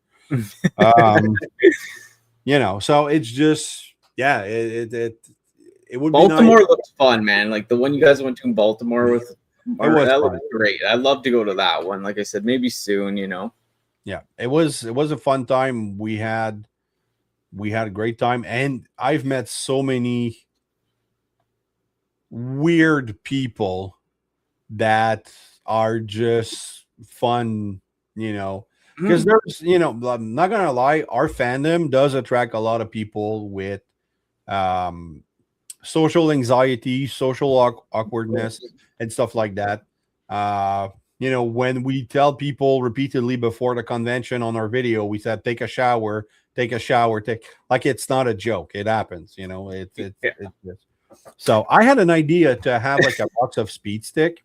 You know, so it's just it would Baltimore be nice. looks fun, man. Like the one you guys went to in Baltimore with that looked great. I'd love to go to that one. Like I said, maybe soon, you know. Yeah, it was a fun time. We had a great time, and I've met so many weird people that are just fun, you know, because there's, you know, I'm not gonna lie, our fandom does attract a lot of people with social anxiety, social awkwardness, and stuff like that. You know, when we tell people repeatedly before the convention on our video, we said, take a shower, like it's not a joke. It happens, you know, it's so I had an idea to have like a box of speed stick.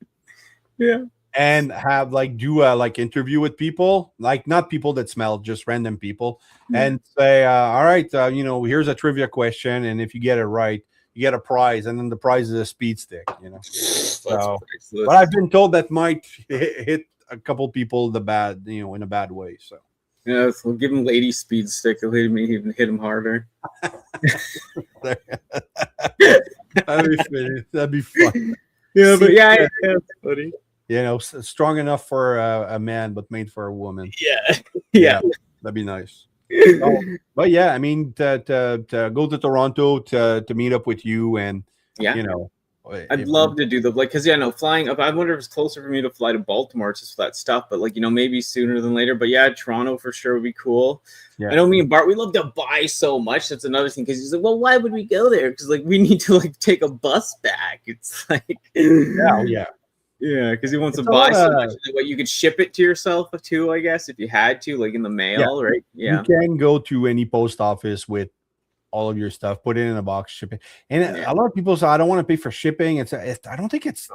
Yeah. And have like do a like interview with people, like not people that smell, just random people, and say, all right, you know, here's a trivia question, and if you get it right, you get a prize, and then the prize is a speed stick, you know. So, but I've been told that might hit a couple people in a bad way. So yeah, so we'll give him lady speed stick. It'll even hit him harder. That'd be fun. Yeah, but yeah, it's funny. You know, strong enough for a man, but made for a woman. Yeah, that'd be nice. But yeah, I mean, to go to Toronto to meet up with you, and you know, I'd love to do because flying up. I wonder if it's closer for me to fly to Baltimore just for that stuff, but like, you know, maybe sooner than later. But yeah, Toronto for sure would be cool. Yeah. I know me and Bart, we love to buy so much. That's another thing, because he's like, well, why would we go there? Because like we need to like take a bus back. It's like yeah, because he wants to buy so much. What, you could ship it to yourself too, I guess, if you had to, like in the mail, right? Yeah. You can go to any post office with all of your stuff, put it in a box, ship it. And a lot of people say, I don't want to pay for shipping. I don't think it's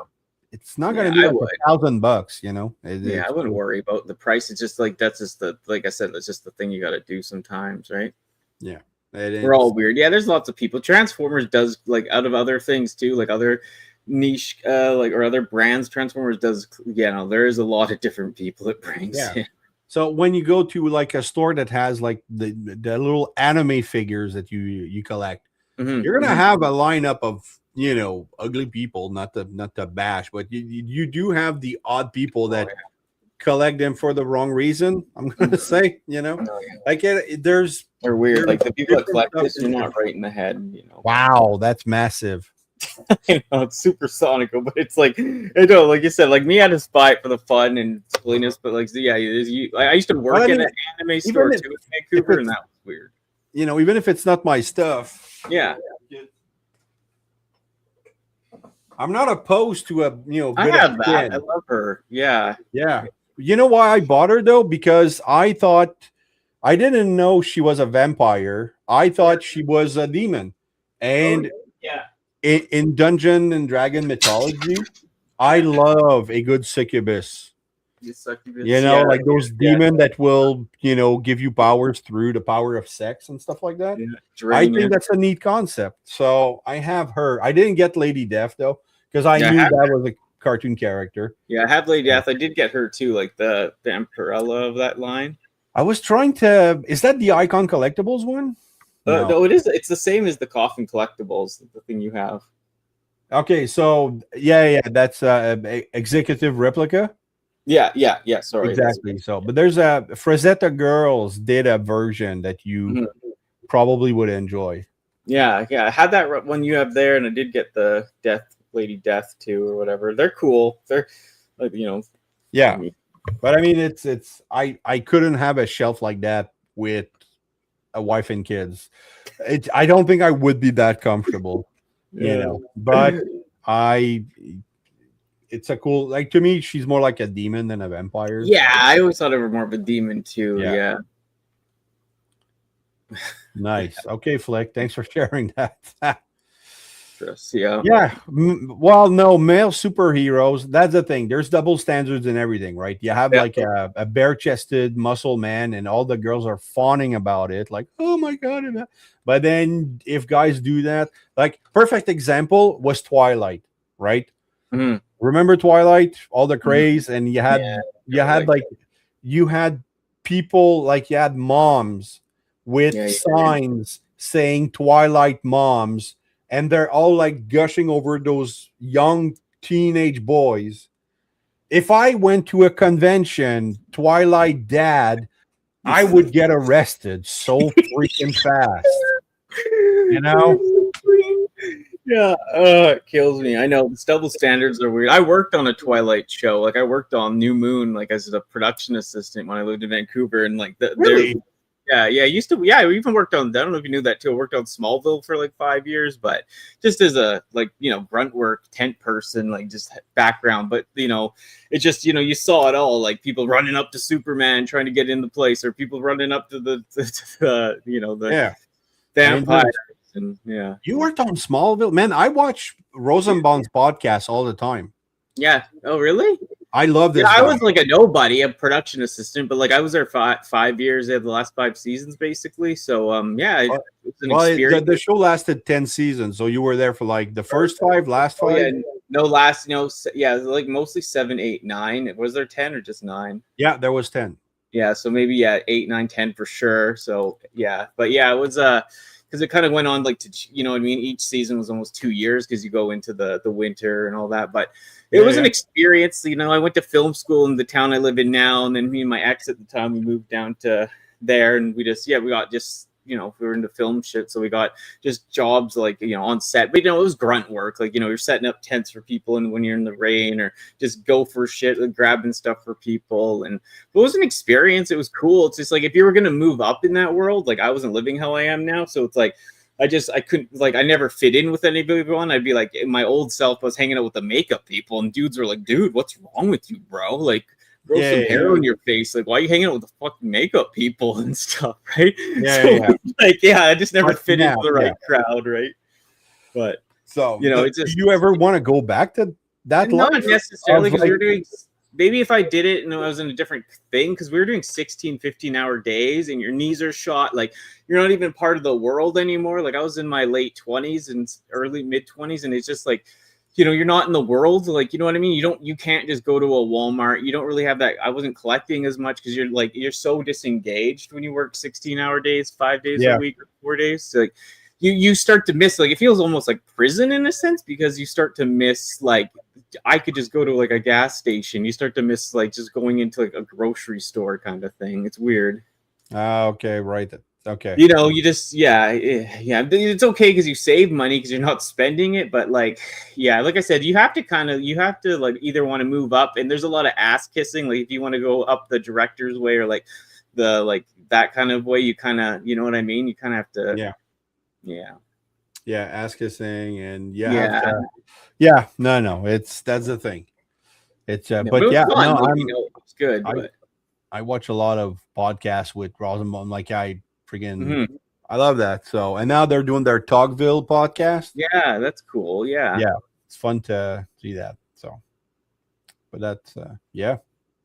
not going to be like $1,000, you know? I wouldn't worry about the price. It's just like, that's just like I said, that's just the thing you got to do sometimes, right? Yeah. We're all weird. Yeah, there's lots of people. Transformers does, like, out of other things too, like other niche or other brands, Transformers does, there is a lot of different people it brings in. So when you go to like a store that has like the little anime figures that you collect, you're gonna have a lineup of, you know, ugly people, not to bash, but you do have the odd people that collect them for the wrong reason. I'm gonna say, you know, like they're weird. Like the people that collect this, you're not right in the head, you know. Wow, that's massive. I know it's super sonical, but it's like, I know, like you said, like me, I just buy it for the fun and silliness. But like, I used to work in an anime store too in Vancouver, and that was weird. You know, even if it's not my stuff, I'm not opposed to a, you know. I have that. I love her. Yeah. You know why I bought her though? Because I didn't know she was a vampire. I thought she was a demon, and in Dungeon and Dragon mythology, I love a good succubus. You know, like those demons that will, you know, give you powers through the power of sex and stuff like that. I think that's a neat concept. So I have her. I didn't get Lady Death though, because I knew that was a cartoon character. Yeah, I have Lady Death. I did get her too, like the Emperella of that line. I was trying to. Is that the Icon Collectibles one? No, it is. It's the same as the Coffin Collectibles, the thing you have. Okay, so that's executive replica. Yeah. Sorry, exactly. So, but there's a Frazetta Girls did a version that you probably would enjoy. Yeah. I had that one you have there, and I did get the Lady Death too, or whatever. They're cool. They're like, you know. Yeah, but I mean, it's I couldn't have a shelf like that with a wife and kids. I don't think I would be that comfortable, you know. But it's a cool, like, to me, she's more like a demon than a vampire. Yeah, I always thought of her more of a demon too. Yeah. Yeah. Nice. Okay, Flick. Thanks for sharing that. Yeah. Yeah. Well, no, male superheroes. That's the thing. There's double standards in everything, right? You have like a bare chested muscle man, and all the girls are fawning about it. Like, oh my God. But then if guys do that, like, perfect example was Twilight, right? Mhm. Remember Twilight? All the craze, and you had you had people, like, you had moms with signs saying Twilight moms, and they're all like gushing over those young teenage boys. If I went to a convention, Twilight dad, I would get arrested so freaking fast. You know? Yeah, it kills me. I know, the double standards are weird. I worked on a Twilight show. Like, I worked on New Moon, like, as a production assistant when I lived in Vancouver, and like Really? I used to. Yeah, we even worked on. I don't know if you knew that too. I worked on Smallville for like 5 years, but just as a, like, grunt work, tent person, like, just background. But it just, you saw it all, like people running up to Superman trying to get in the place, or people running up to the vampires. And you worked on Smallville, man. I watch Rosenbaum's podcast all the time. Yeah. Oh, really? I love this. Yeah, I was like a nobody, a production assistant, but like I was there 5 years. They had the last 5 seasons basically. So it's an experience. The show lasted 10 seasons, so you were there for like the first 5, last 5. Like mostly 7, 8, 9. Was there 10 or just 9? Yeah, there was 10. Yeah, so maybe 8, 9, 10 for sure. So but it was because it kind of went on like to, what I mean. Each season was almost 2 years because you go into the winter and all that, but. It was an experience. I went to film school in the town I live in now, and then me and my ex at the time, we moved down to there, and we got just, we were into film shit, so we got just jobs like, on set. But, it was grunt work. Like, you're setting up tents for people, and when you're in the rain, or just go for shit, like grabbing stuff for people. And it was an experience. It was cool. It's just like, if you were going to move up in that world, like I wasn't living how I am now. So it's like, I couldn't, like, I never fit in with anybody. I'd be like, in my old self, I was hanging out with the makeup people, and dudes were like, dude, what's wrong with you, bro? Like, grow some hair on your face. Like, why are you hanging out with the fucking makeup people and stuff, right? I just never fit into the right crowd, right? But, it's just. Do you ever want to go back to that life? Not necessarily, because like, you're doing. Maybe if I did it and I was in a different thing, because we were doing 16, 15-hour days, and your knees are shot. Like, you're not even part of the world anymore. Like, I was in my late 20s and early mid 20s, and it's just like, you're not in the world. Like, you know what I mean? You can't just go to a Walmart. You don't really have that. I wasn't collecting as much because you're so disengaged when you work 16-hour days, 5 days a week, or 4 days. So, like, you start to miss, like, it feels almost like prison in a sense, because you start to miss, like, I could just go to like a gas station. You start to miss like just going into like a grocery store kind of thing. It's weird. Okay, right. Okay. You just it's okay because you save money because you're not spending it. But like I said, you have to like either want to move up, and there's a lot of ass kissing. Like, if you want to go up the director's way, or like the that kind of way, you kind of, you know what I mean? You kind of have to ass kissing, and no, that's the thing. It's it's good. I watch a lot of podcasts with Rosenbaum. Like, I freaking I love that. So, and now they're doing their Togville podcast. Yeah, that's cool. Yeah, it's fun to see that. So, but that's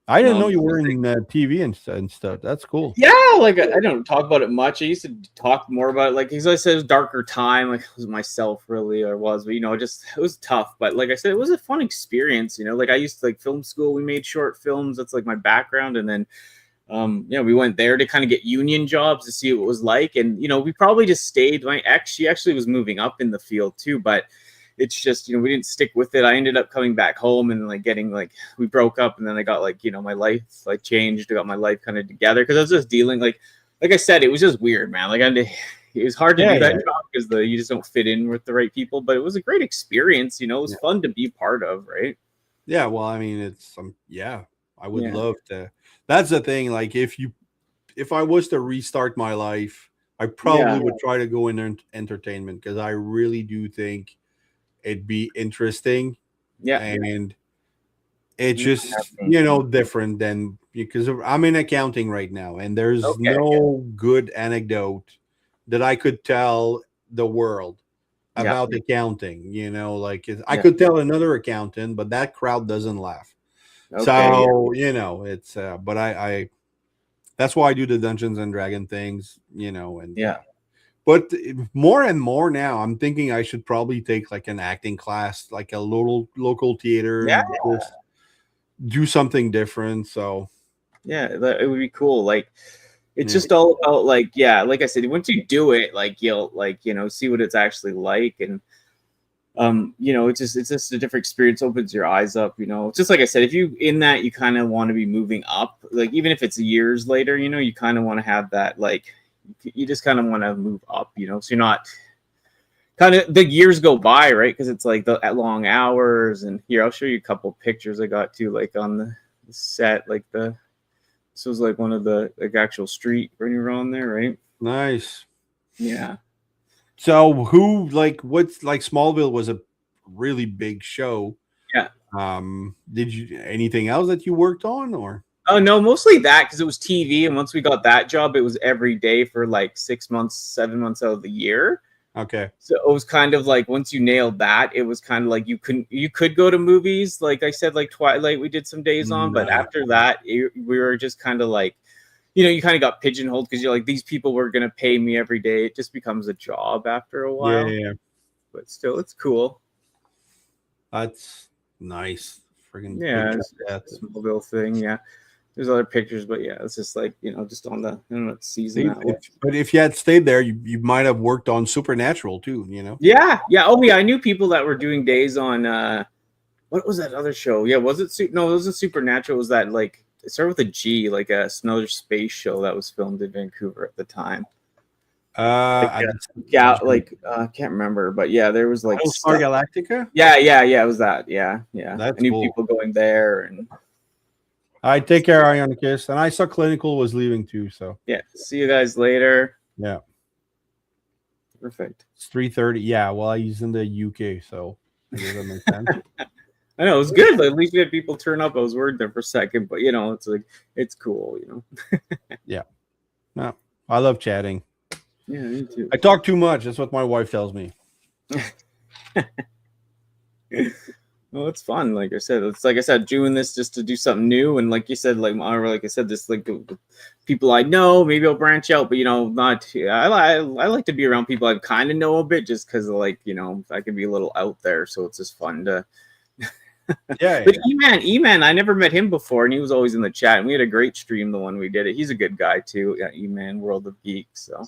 I didn't know you were in TV and stuff. That's cool. Yeah, like, I don't talk about it much. I used to talk more about it, like, because I said it was darker time, like, it was myself really, or was, but just, it was tough. But like I said, it was a fun experience. Like, I used to, like, film school. We made short films. That's like my background. And then we went there to kind of get union jobs to see what it was like. And we probably just stayed. My ex, she actually was moving up in the field too, but it's just, we didn't stick with it. I ended up coming back home and like getting, like, we broke up, and then I got, like, my life like changed. I got my life kind of together because I was just dealing, like I said, it was just weird, man. Like, it was hard to do that job because you just don't fit in with the right people. But it was a great experience. It was fun to be part of, right? Yeah, well, I mean, it's I would love to. That's the thing. Like, if I was to restart my life, I probably would try to go in entertainment, because I really do think it'd be interesting. Yeah. And It's just, different than, because I'm in accounting right now, and there's no good anecdote that I could tell the world about accounting. I could tell another accountant, but that crowd doesn't laugh. So it's but I that's why I do the Dungeons and Dragon things, and but more and more now I'm thinking I should probably take like an acting class, like a local theater, and just do something different. So it would be cool. Like, it's just all about like I said, once you do it, like you'll see what it's actually like, and it's just a different experience. Opens your eyes up. Just like I said, if you in that, you kind of want to be moving up, like even if it's years later, you kind of want to have that, like you just kind of want to move up, so you're not kind of, the years go by, right? Because it's like the long hours. And here, I'll show you a couple pictures I got too, like on the set, like this was like one of the like actual street when you were on there, right? Nice. Yeah. So what's like Smallville was a really big show. Yeah. Did you anything else that you worked on, or? Oh no, mostly that, because it was TV, and once we got that job, it was every day for like 6 months, 7 months out of the year. Okay. So it was kind of like, once you nailed that, it was kind of like you could go to movies, like I said, like Twilight we did some days on, but after that we were just kind of like, you kind of got pigeonholed, because you're like, these people were going to pay me every day. It just becomes a job after a while. Yeah. But still, it's cool. That's nice. Friggin' it's that Smallville thing. Yeah. There's other pictures, but it's just like, just on the season. But if you had stayed there, you might have worked on Supernatural too, Yeah. Oh yeah, I knew people that were doing days on what was that other show? Yeah, was it no, it wasn't Supernatural. It was that, like, it started with a G, like another space show that was filmed in Vancouver at the time. I can't remember, but there was like Star Galactica. Yeah, it was that. Yeah. That's I knew cool. people going there, and I take care, Ionicus, and I saw Clinical was leaving too. So see you guys later. Yeah, perfect. It's 3:30. Yeah, well, he's in the UK, so that makes sense. I know, it was good. At least we had people turn up. I was worried there for a second, but it's like, it's cool, Yeah. No, I love chatting. Yeah, me too. I talk too much. That's what my wife tells me. Well, it's fun. Like I said, doing this just to do something new, and like you said, like I said, this like the people I know. Maybe I'll branch out, but not. I like to be around people I kind of know a bit, just because like I can be a little out there, so it's just fun to. But E-Man, I never met him before, and he was always in the chat, and we had a great stream the one we did it. He's a good guy too. Yeah, E-Man, World of Geeks. So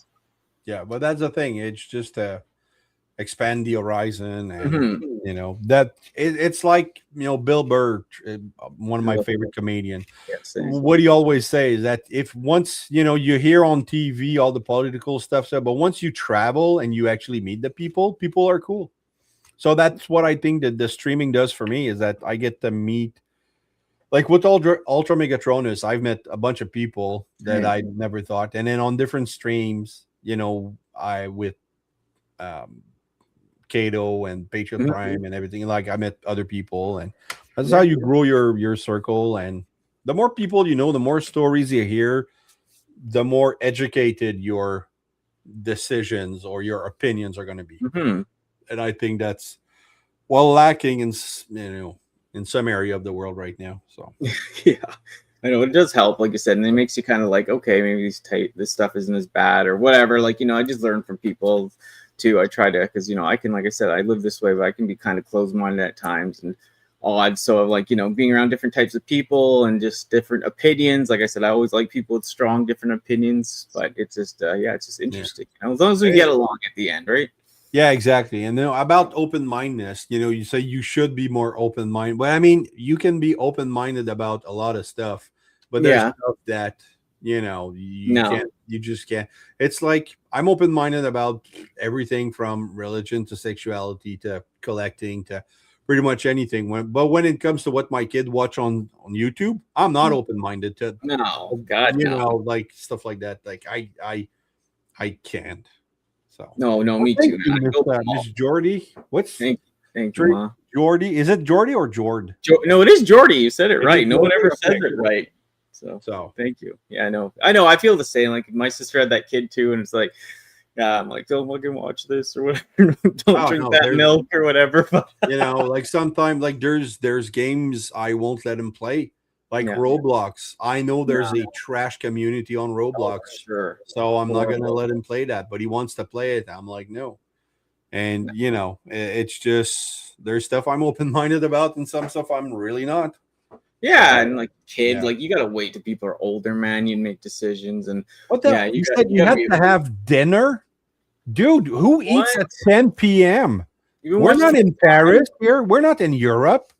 yeah, but that's the thing. It's just to expand the horizon, and that it's like Bill Burr, one of my favorite comedians. What he always says is that if once you hear on TV all the political stuff, but once you travel and you actually meet the people are cool. So that's what I think that the streaming does for me, is that I get to meet, like with Ultra Megatronus, I've met a bunch of people that I never thought. And then on different streams, I with Kato and Patriot Prime and everything, like I met other people, and that's how you grow your circle. And the more people the more stories you hear, the more educated your decisions or your opinions are going to be. And I think that's lacking in some area of the world right now. So yeah, I know it does help, like I said, and it makes you kind of like, okay, maybe this stuff isn't as bad or whatever. Like I just learn from people too. I try to, because I can, like I said, I live this way, but I can be kind of closed-minded at times and odd. So like being around different types of people and just different opinions. Like I said, I always like people with strong different opinions, but it's just it's just interesting. As long as we get along at the end, right? Yeah, exactly. And about open-mindedness, you say you should be more open-minded. But I mean, you can be open-minded about a lot of stuff, but there's stuff that you just can't. It's like I'm open-minded about everything from religion to sexuality to collecting to pretty much anything. But when it comes to what my kid watch on YouTube, I'm not open-minded to like stuff like that. Like I can't. So no, me too. Miss Jordy, what's Thank you, Ma. Jordy, is it Jordy or Jord? No, it is Jordy. You said it Is right. it No one Jordy? ever says Okay. it right. So Thank you. Yeah, I know. I feel the same. Like my sister had that kid too, and it's like, yeah, I'm like, don't fucking watch this or whatever. Don't drink that milk or whatever. You know, like sometimes, like there's games I won't let him play, like Roblox. I know there's a trash community on Roblox, sure. So I'm not gonna let him play that. But he wants to play it. I'm like, no. And you know, it's just there's stuff I'm open minded about, and some stuff I'm really not. Yeah, and like kids, like you gotta wait till people are older, man. You make decisions, and what the? Yeah, you said you had to have dinner, dude. Who eats at 10 p.m.? We're not in Paris here. We're not in Europe.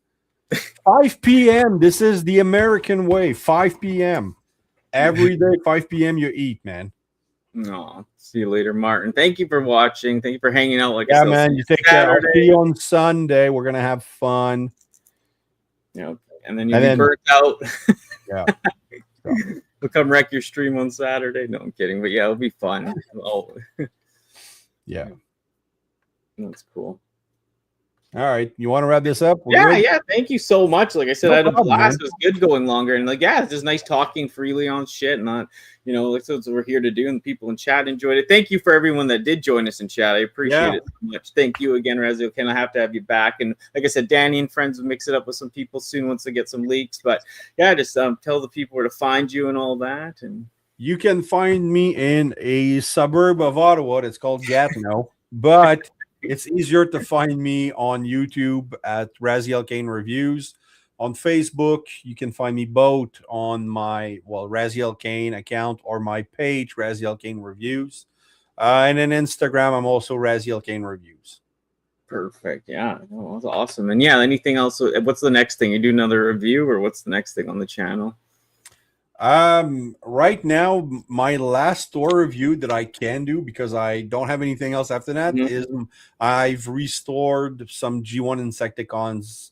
5 p.m. This is the American way. 5 p.m. Every day, 5 p.m. you eat, man. No, see you later, Martin. Thank you for watching. Thank you for hanging out. Like yeah, man. You take care. I'll see you on Sunday. We're gonna have fun. Yeah, and then you'll be burnt out. Yeah. We'll come wreck your stream on Saturday. No, I'm kidding, but yeah, it'll be fun. Yeah, that's cool. All right, you want to wrap this up? Yeah. Thank you so much. Like I said, I had a blast. It was good going longer, and like, yeah, it's just nice talking freely on shit, and not, you know, like that's what we're here to do, and people in chat enjoyed it. Thank you for everyone that did join us in chat. I appreciate it so much. Thank you again, Razyel Kayne. I have to have you back, and like I said, Danny and friends will mix it up with some people soon once they get some leaks. But yeah, just tell the people where to find you and all that. And you can find me in a suburb of Ottawa. It's called Gatineau, but it's easier to find me on YouTube at Razyel Kayne Reviews. On Facebook, you can find me both on my Razyel Kayne account or my page, Razyel Kayne Reviews. And then Instagram, I'm also Razyel Kayne Reviews. Perfect. Yeah, that's awesome. And yeah, anything else? What's the next thing? You do another review, or what's the next thing on the channel? Right now, my last store review that I can do, because I don't have anything else after that, is I've restored some G1 Insecticons,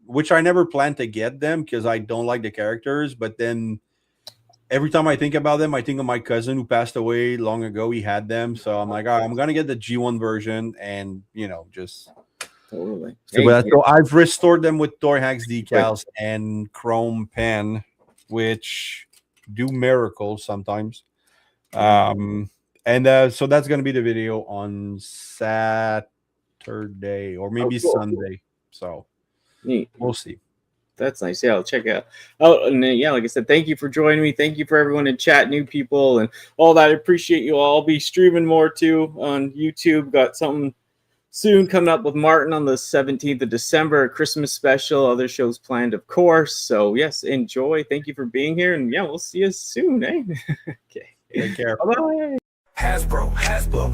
which I never planned to get them because I don't like the characters. But then every time I think about them, I think of my cousin who passed away long ago. He had them. So I'm like, all right, I'm going to get the G1 version and, you know, just... Totally. So I've restored them with Torhax decals and chrome pen, which do miracles sometimes. So that's going to be the video on Saturday or maybe Sunday. So we'll see. That's nice. Yeah, I'll check it out. Oh, and yeah, like I said, thank you for joining me. Thank you for everyone in chat, new people, and all that. I appreciate you all. I'll be streaming more too on YouTube. Got something soon coming up with Martin on the 17th of December, a Christmas special, other shows planned, of course. So, yes, enjoy. Thank you for being here. And, yeah, we'll see you soon, eh? Okay. Take care. Bye-bye. Hasbro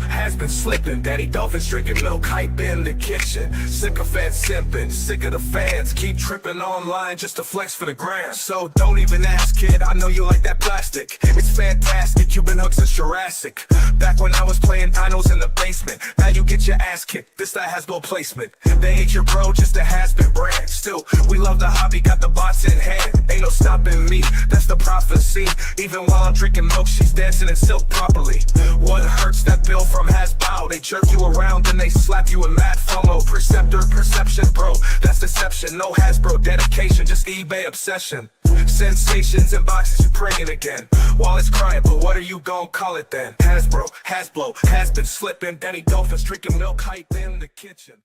has been slipping. Danni Dolphin drinking milk, hype in the kitchen. Sycophants simping, sick of the fans. Keep tripping online just to flex for the gram. So don't even ask, kid, I know you like that plastic. It's fantastic, you've been hooked since Jurassic. Back when I was playing dinos in the basement. Now you get your ass kicked, this that Hasbro placement. They hate your bro, just a has-been brand. Still, we love the hobby, got the bots in hand. Ain't no stopping me, that's the prophecy. Even while I'm drinking milk, she's dancing in silk properly. What hurts? That bill from Hasbro. They jerk you around, then they slap you in mad FOMO. Preceptor, perception, bro, that's deception. No Hasbro dedication, just eBay obsession. Sensations in boxes, you praying again. While it's crying, but what are you gonna call it then? Hasbro has been slipping. Danni Dolphin drinking milk, hype in the kitchen.